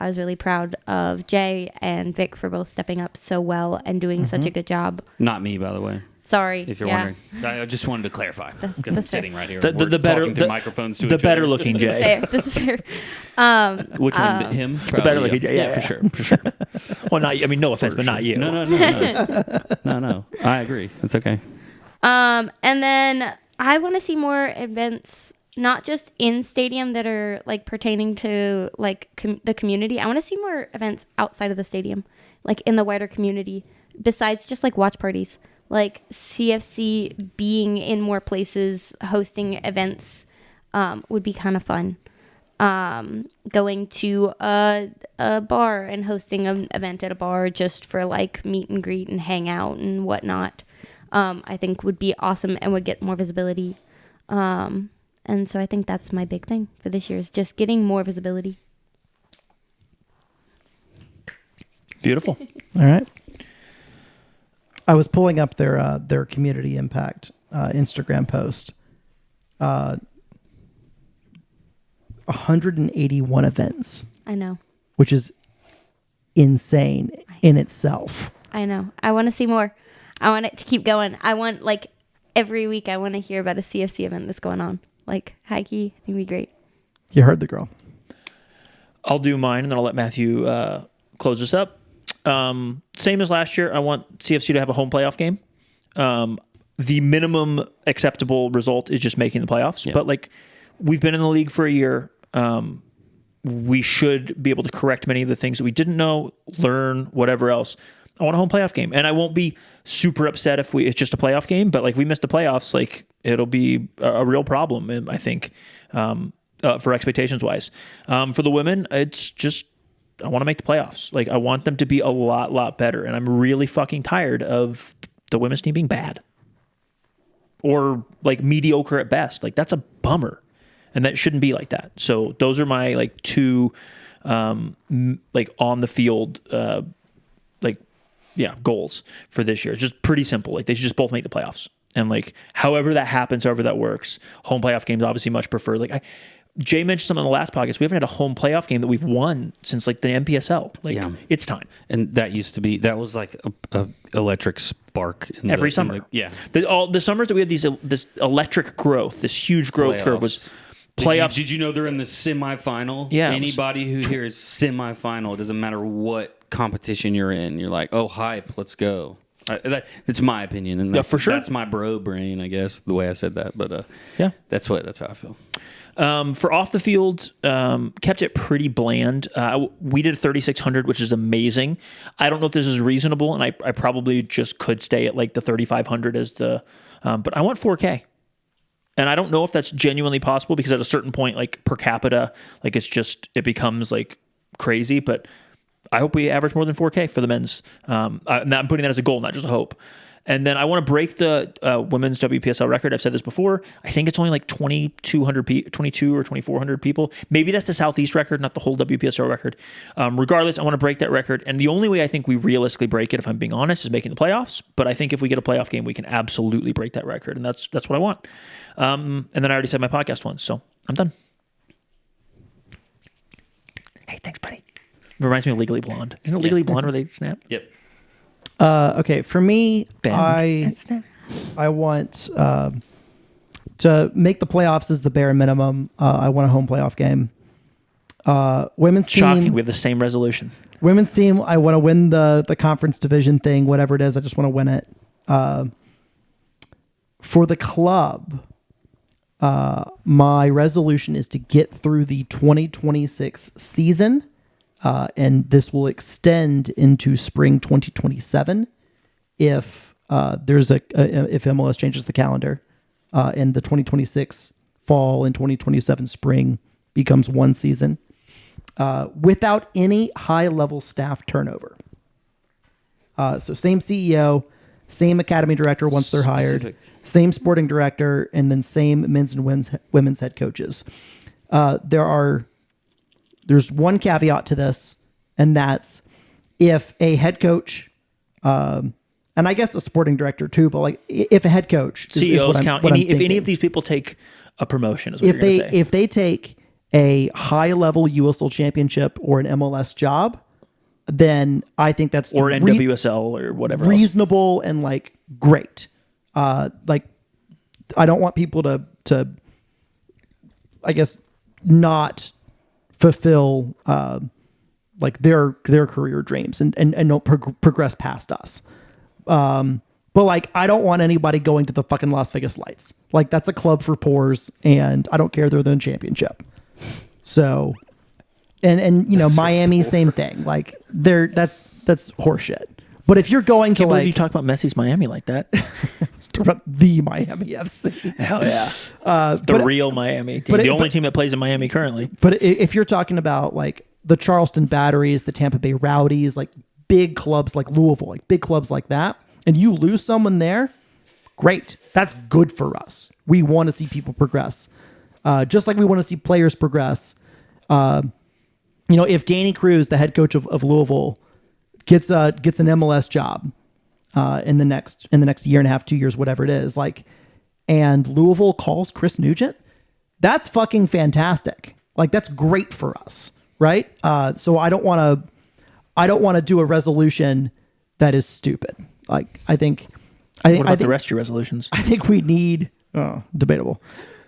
I was really proud of Jay and Vic for both stepping up so well and doing such a good job. not me, by the way. Sorry. If you're wondering, I just wanted to clarify because I'm sitting right here. The better microphones to the each better other. looking Jay. This is fair. Which one? Him? The better looking Jay. Yeah, for sure. Well, not. I mean, no offense, but not you. No. I agree. It's okay. And then I want to see more events, not just in stadium that are like pertaining to like the community. I want to see more events outside of the stadium, like in the wider community, besides just like watch parties. Like CFC being in more places, hosting events, would be kind of fun. Going to a bar and hosting an event at a bar just for like meet and greet and hang out and whatnot, I think would be awesome and would get more visibility. And so I think that's my big thing for this year is just getting more visibility. Beautiful. All right. I was pulling up their community impact Instagram post. 181 events. I know. Which is insane in itself. I know. I want to see more. I want it to keep going. I want like every week I want to hear about a CFC event that's going on. Like Heike, I think it'd be great. You heard the girl. I'll do mine, and then I'll let Matthew close this up. Same as last year, I want CFC to have a home playoff game. The minimum acceptable result is just making the playoffs. Yeah. But like, we've been in the league for a year. We should be able to correct many of the things that we didn't know, learn, whatever else. I want a home playoff game, and I won't be super upset if it's just a playoff game. But like, we missed the playoffs, like it'll be a real problem. And I think for expectations wise, for the women, it's just I want to make the playoffs. Like, I want them to be a lot better, and I'm really fucking tired of the women's team being bad or like mediocre at best. Like, that's a bummer. And that shouldn't be like that. So those are my like two, like on the field, goals for this year. It's just pretty simple. Like, they should just both make the playoffs. And like, however that happens, however that works, home playoff games obviously much preferred. Like Jay mentioned something in the last podcast. We haven't had a home playoff game that we've won since like the NPSL. Like, it's time. And that was like a electric spark in every summer. The summers that we had this electric growth, this huge growth curve was. Playoffs. Did you know they're in the semifinal? Yeah. Anybody who hears semifinal, it doesn't matter what competition you're in. You're like, oh, hype, let's go. That's my opinion, and for sure. That's my bro brain, I guess, the way I said that. But that's how I feel. For off the field, kept it pretty bland. We did 3,600, which is amazing. I don't know if this is reasonable, and I probably just could stay at like the 3,500 as the. But I want 4K. And I don't know if that's genuinely possible, because at a certain point, like per capita, like it becomes like crazy. But I hope we average more than 4K for the men's. I'm putting that as a goal, not just a hope. And then I want to break the women's WPSL record. I've said this before. I think it's only like 22 or 2,400 people. Maybe that's the Southeast record, not the whole WPSL record. Regardless, I want to break that record. And the only way I think we realistically break it, if I'm being honest, is making the playoffs. But I think if we get a playoff game, we can absolutely break that record. And that's what I want. And then I already said my podcast once, so I'm done. Hey, thanks, buddy. It reminds me of Legally Blonde. Isn't it Legally Blonde where they snap? Yep. Okay, for me, I want to make the playoffs as the bare minimum. I want a home playoff game. Women's Shocking, team. we have the same resolution. Women's team, I want to win the conference division thing, whatever it is. I just want to win it. For the club, my resolution is to get through the 2026 season. And this will extend into spring 2027 if if MLS changes the calendar, and the 2026 fall and 2027 spring becomes one season, without any high-level staff turnover. So same CEO, same academy director once they're hired, same sporting director, and then same men's and women's head coaches. There's one caveat to this, and that's if a head coach, and I guess a sporting director too, but like if a head coach, CEOs count. If any of these people take a promotion, is what you're going to say. If they take a high-level USL championship or an MLS job, then I think that's or NWSL or whatever reasonable else. And like great. Like I don't want people to I guess not fulfill like their career dreams and don't progress past us. But like, I don't want anybody going to the fucking Las Vegas Lights. Like, that's a club for poors, and I don't care they're the championship. So, and you know, Miami, same thing. Like, that's horseshit. But if you're going to like, you talk about Messi's Miami like that. Talk about the Miami FC. Hell yeah, the real Miami team, the only team that plays in Miami currently. But if you're talking about like the Charleston Batteries, the Tampa Bay Rowdies, like big clubs like Louisville, like big clubs like that, and you lose someone there, great. That's good for us. We want to see people progress, just like we want to see players progress. You know, if Danny Cruz, the head coach of Louisville, gets an MLS job in the next year and a half, 2 years, whatever it is, like, and Louisville calls Chris Nugent, that's fucking fantastic. Like, that's great for us, right? So I don't want to do a resolution that is stupid. Like, I think the rest of your resolutions? I think we need debatable.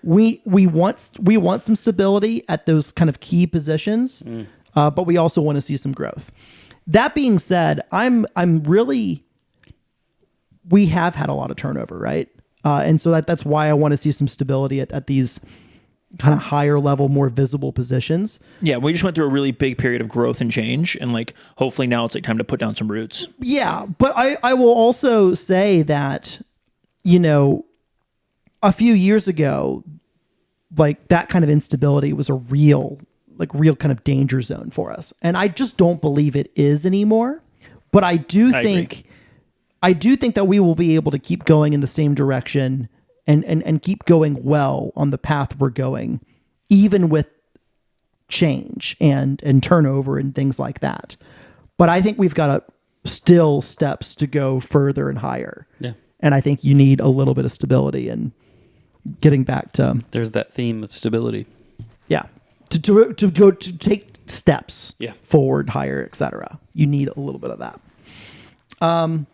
We want some stability at those kind of key positions. but we also want to see some growth. That being said, we have had a lot of turnover, right? And so that's why I want to see some stability at these kind of higher level, more visible positions. Yeah, we just went through a really big period of growth and change, and like hopefully now it's like time to put down some roots. Yeah, but I will also say that, a few years ago, like that kind of instability was a real kind of danger zone for us. And I just don't believe it is anymore. But I think that we will be able to keep going in the same direction and keep going well on the path we're going, even with change and turnover and things like that. But I think we've got still steps to go further and higher. Yeah. And I think you need a little bit of stability and getting back to... There's that theme of stability. Yeah. To take steps forward, higher, etc. You need a little bit of that. I'm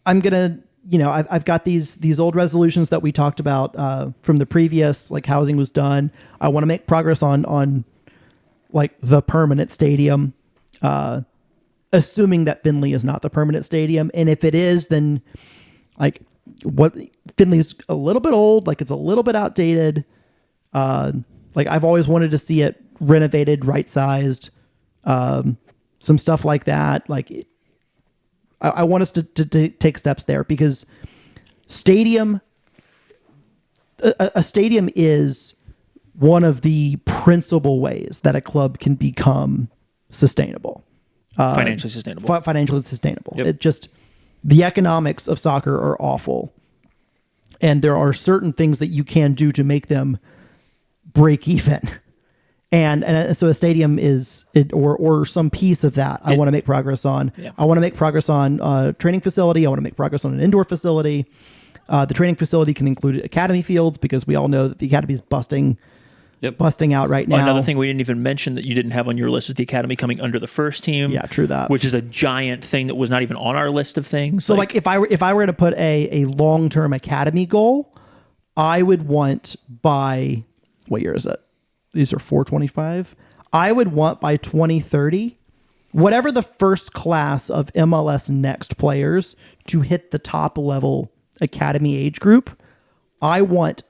gonna, I've got these old resolutions that we talked about from the previous, like housing was done. I want to make progress on like the permanent stadium, assuming that Finley is not the permanent stadium, and if it is, then like what Finley's a little bit old, like it's a little bit outdated. Like I've always wanted to see it renovated, right-sized, some stuff like that. Like I want us to take steps there because a stadium is one of the principal ways that a club can become sustainable. Financially sustainable. Financially sustainable. Yep. It just, the economics of soccer are awful. And there are certain things that you can do to make them break even. And so a stadium is or some piece of that I want to make progress on. Yeah. I want to make progress on a training facility. I want to make progress on an indoor facility. The training facility can include academy fields because we all know that the academy is busting out right now. Another thing we didn't even mention that you didn't have on your list is the academy coming under the first team. Yeah, true that. Which is a giant thing that was not even on our list of things. So like if I were to put a long-term academy goal, I would want by, what year is it? These are 425. I would want by 2030, whatever the first class of MLS Next players to hit the top level academy age group, I kind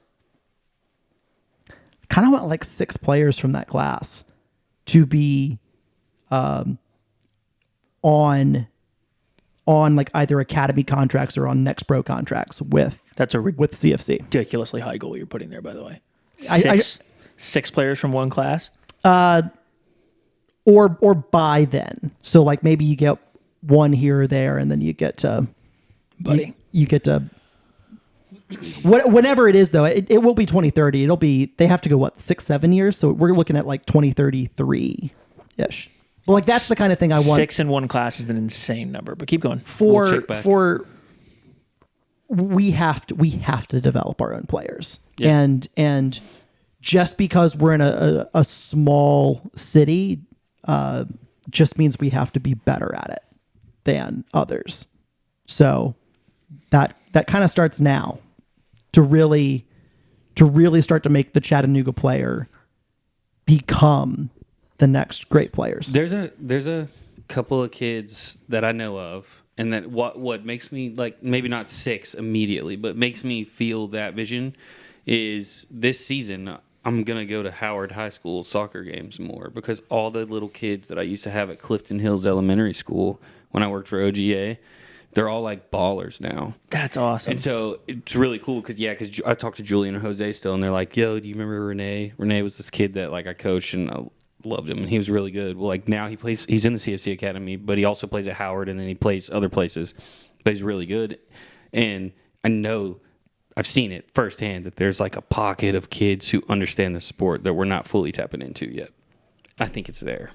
of want like 6 players from that class to be on like either academy contracts or on Next Pro contracts with CFC. Ridiculously high goal you're putting there, by the way. Six players from one class? Or by then. So like maybe you get one here or there and then you get to you get to whenever it is though, it will be 2030. They have to go 6-7 years, so we're looking at like 2033 ish. But like that's the kind of thing I want. 6 in one class is an insane number, but keep going. We have to develop our own players. Yeah. And just because we're in a small city just means we have to be better at it than others. So that kind of starts now to really start to make the Chattanooga player become the next great players. There's a couple of kids that I know of, and that what makes me, like, maybe not 6 immediately, but makes me feel that vision is this season I'm going to go to Howard High School soccer games more because all the little kids that I used to have at Clifton Hills Elementary School when I worked for OGA, they're all like ballers now. That's awesome. And so it's really cool because I talked to Julian and Jose still, and they're like, yo, do you remember Renee? Renee was this kid that like I coached and I loved him, and he was really good. Well, like now he's in the CFC Academy, but he also plays at Howard, and then he plays other places, but he's really good. And I know I've seen it firsthand that there's like a pocket of kids who understand the sport that we're not fully tapping into yet. I think it's there.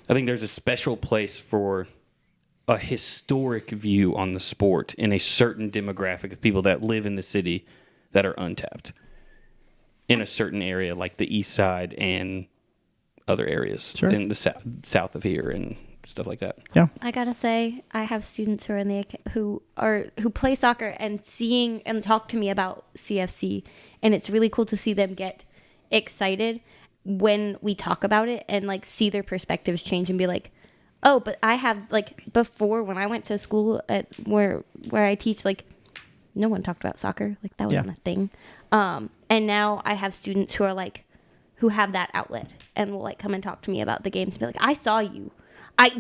I think there's a special place for a historic view on the sport in a certain demographic of people that live in the city that are untapped in a certain area like the east side and other areas in the south of here and stuff like that. Yeah. I gotta say, I have students who are who play soccer and seeing and talk to me about CFC, and it's really cool to see them get excited. when we talk about it and like see their perspectives change and be like, oh, but I have like before when I went to school at where I teach, like no one talked about soccer. Like that wasn't a thing. And now I have students who are like, who have that outlet and will like come and talk to me about the games and be like, I saw you.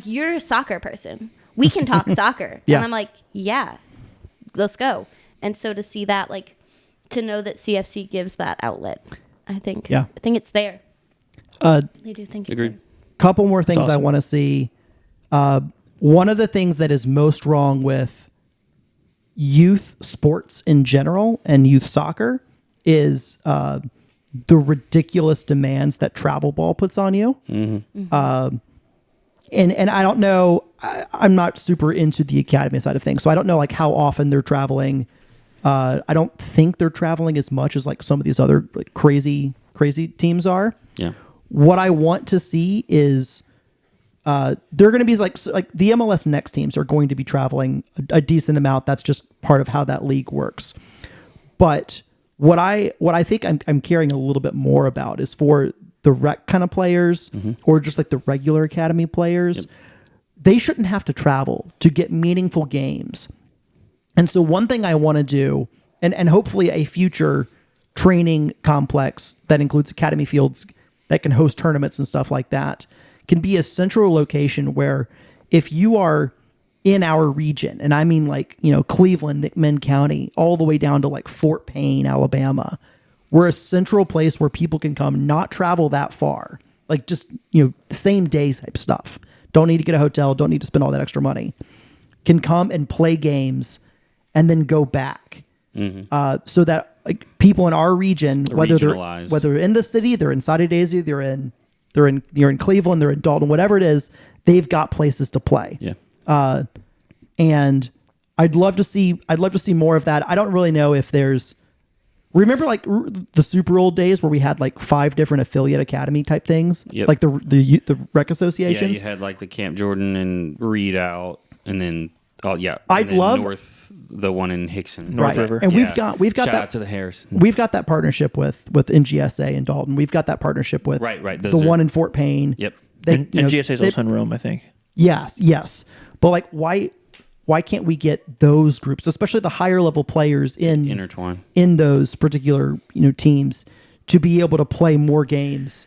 You're a soccer person. We can talk soccer. Yeah. And I'm like, yeah, let's go. And so to see that, like, to know that CFC gives that outlet, I think it's there. I do think it's there. Couple more things I awesome. want to see. One of the things that is most wrong with youth sports in general and youth soccer is the ridiculous demands that travel ball puts on you. And I don't know, I'm not super into the academy side of things, so I don't know like how often they're traveling. I don't think they're traveling as much as like some of these other like crazy teams are. Yeah. What I want to see is they're going to be like the MLS Next teams are going to be traveling a decent amount. That's just part of how that league works. But what I think I'm caring a little bit more about is for the rec kind of players or just like the regular academy players. Yep. They shouldn't have to travel to get meaningful games. And so one thing I want to do, and hopefully a future training complex that includes academy fields that can host tournaments and stuff like that, can be a central location where if you are in our region, and I mean like, Cleveland, McMinn County, all the way down to like Fort Payne, Alabama, we're a central place where people can come, not travel that far, like just, the same day type stuff. Don't need to get a hotel, don't need to spend all that extra money. Can come and play games and then go back. So that like people in our region, whether they're in the city, they're in Saudi Daisy, they're in Cleveland, they're in Dalton, whatever it is, they've got places to play. Yeah. And I'd love to see more of that. I don't really know if there's, remember like the super old days where we had like 5 different affiliate academy type things, like the rec associations. Yeah, you had like the Camp Jordan and Reed out, and then I'd love the one in Hickson, North River, and we've got Shout that out to the Harris. We've got that partnership with NGSA in Dalton. We've got that partnership with the one in Fort Payne. Yep. And GSA is also in Rome, I think. Yes. But like, why can't we get those groups, especially the higher level players intertwine in those particular teams, to be able to play more games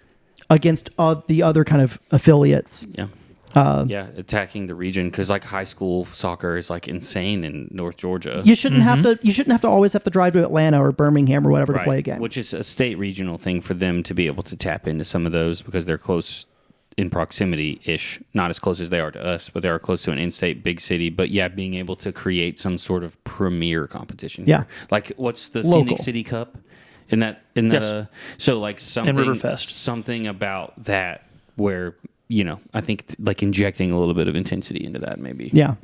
against the other kind of affiliates? Yeah. Attacking the region, because like high school soccer is like insane in North Georgia. You shouldn't have to always have to drive to Atlanta or Birmingham or whatever to play a game. Which is a state regional thing for them to be able to tap into some of those because they're close in proximity-ish. Not as close as they are to us, but they are close to an in-state big city. But yeah, being able to create some sort of premier competition. Yeah. Like what's the Local. Scenic City Cup? Yes. So like something And Riverfest. Something about that where I think like injecting a little bit of intensity into that maybe. Yeah.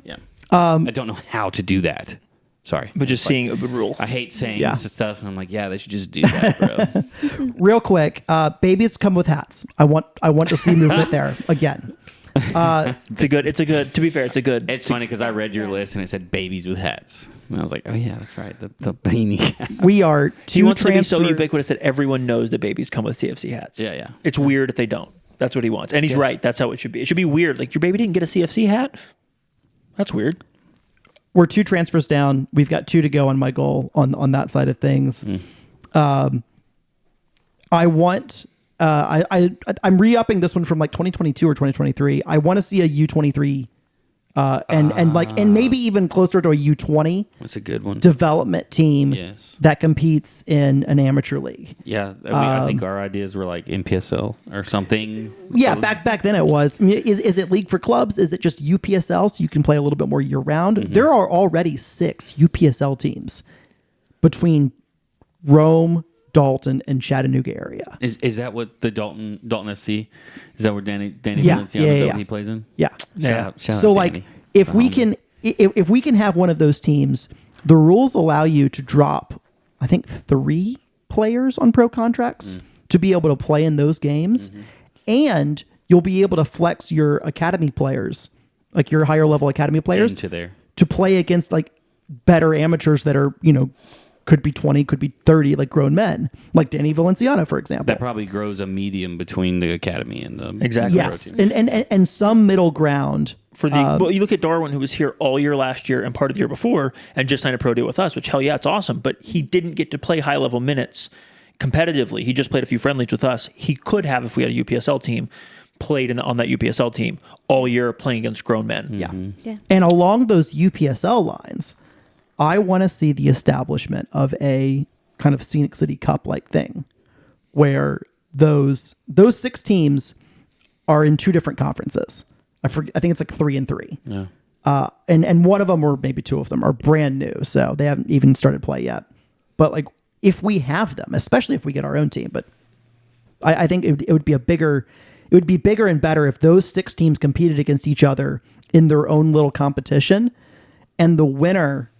I don't know how to do that. Sorry. But just seeing it would rule. I hate saying this stuff, and I'm like, they should just do that, bro. Real quick, babies come with hats. I want to see movement there again. It's a good. To be fair, It's funny because I read your list and it said babies with hats, and I was like, oh yeah, that's right, the beanie. We are He wants to be so ubiquitous that everyone knows that babies come with CFC hats. Yeah. It's weird if they don't. That's what he wants, and he's right. That's how it should be. It should be weird. Like your baby didn't get a CFC hat. That's weird. We're 2 transfers down. We've got 2 to go on my goal on that side of things. I want. I'm re-upping this one from like 2022 or 2023. I want to see a U23, and maybe even closer to a U20. That's a good one. Development team that competes in an amateur league. Yeah, I think our ideas were like NPSL or something. Yeah, back then it was. I mean, is it league for clubs? Is it just UPSL so you can play a little bit more year round? There are already 6 UPSL teams between Rome, Dalton, and Chattanooga area. Is that what the Dalton FC? Is that where Danny Valenciano is that what he plays in? Yeah. Shout So out like Danny. if we can have one of those teams, the rules allow you to drop, I think, 3 players on pro contracts to be able to play in those games, and you'll be able to flex your academy players, like your higher level academy players, into there to play against like better amateurs that are could be 20, could be 30, like grown men, like Danny Valenciano, for example. That probably grows a medium between the academy and the Exactly. Yes, and some middle ground. For the well, you look at Darwin, who was here all year last year and part of the year before, and just signed a pro deal with us. Which hell yeah, it's awesome. But he didn't get to play high level minutes competitively. He just played a few friendlies with us. He could have, if we had a UPSL team, played on that UPSL team all year playing against grown men. Yeah. And along those UPSL lines, I want to see the establishment of a kind of Scenic City Cup like thing, where those 6 teams are in 2 different conferences. I think it's like 3 and 3. Yeah. And one of them, or maybe 2 of them, are brand new, so they haven't even started play yet. But like, if we have them, especially if we get our own team, but I think it would be bigger and better if those 6 teams competed against each other in their own little competition, and the winner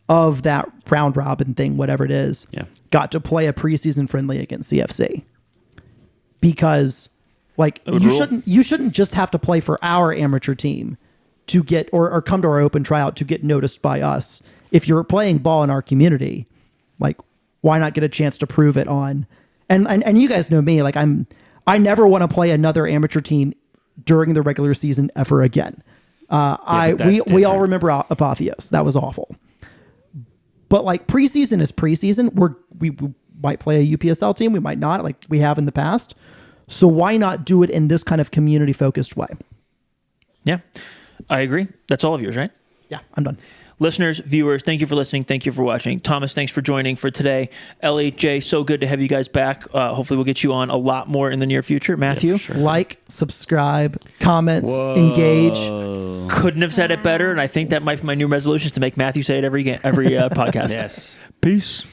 of that round robin thing, whatever it is, got to play a preseason friendly against CFC. Because like you shouldn't just have to play for our amateur team to get or come to our open tryout to get noticed by us. If you're playing ball in our community, like, why not get a chance to prove it on? And you guys know me, like I never want to play another amateur team during the regular season ever again. We all remember Apotheos. That was awful. But like, preseason is preseason. We might play a UPSL team, we might not, like we have in the past. So why not do it in this kind of community focused way? Yeah, I agree. That's all of yours, right? Yeah, I'm done. Listeners, viewers, thank you for listening. Thank you for watching. Thomas, thanks for joining for today. Ellie, Jay, so good to have you guys back. Hopefully we'll get you on a lot more in the near future. Matthew? Yeah, sure. Like, subscribe, comments, engage. Couldn't have said it better, and I think that might be my new resolution is to make Matthew say it every podcast. Yes. Peace.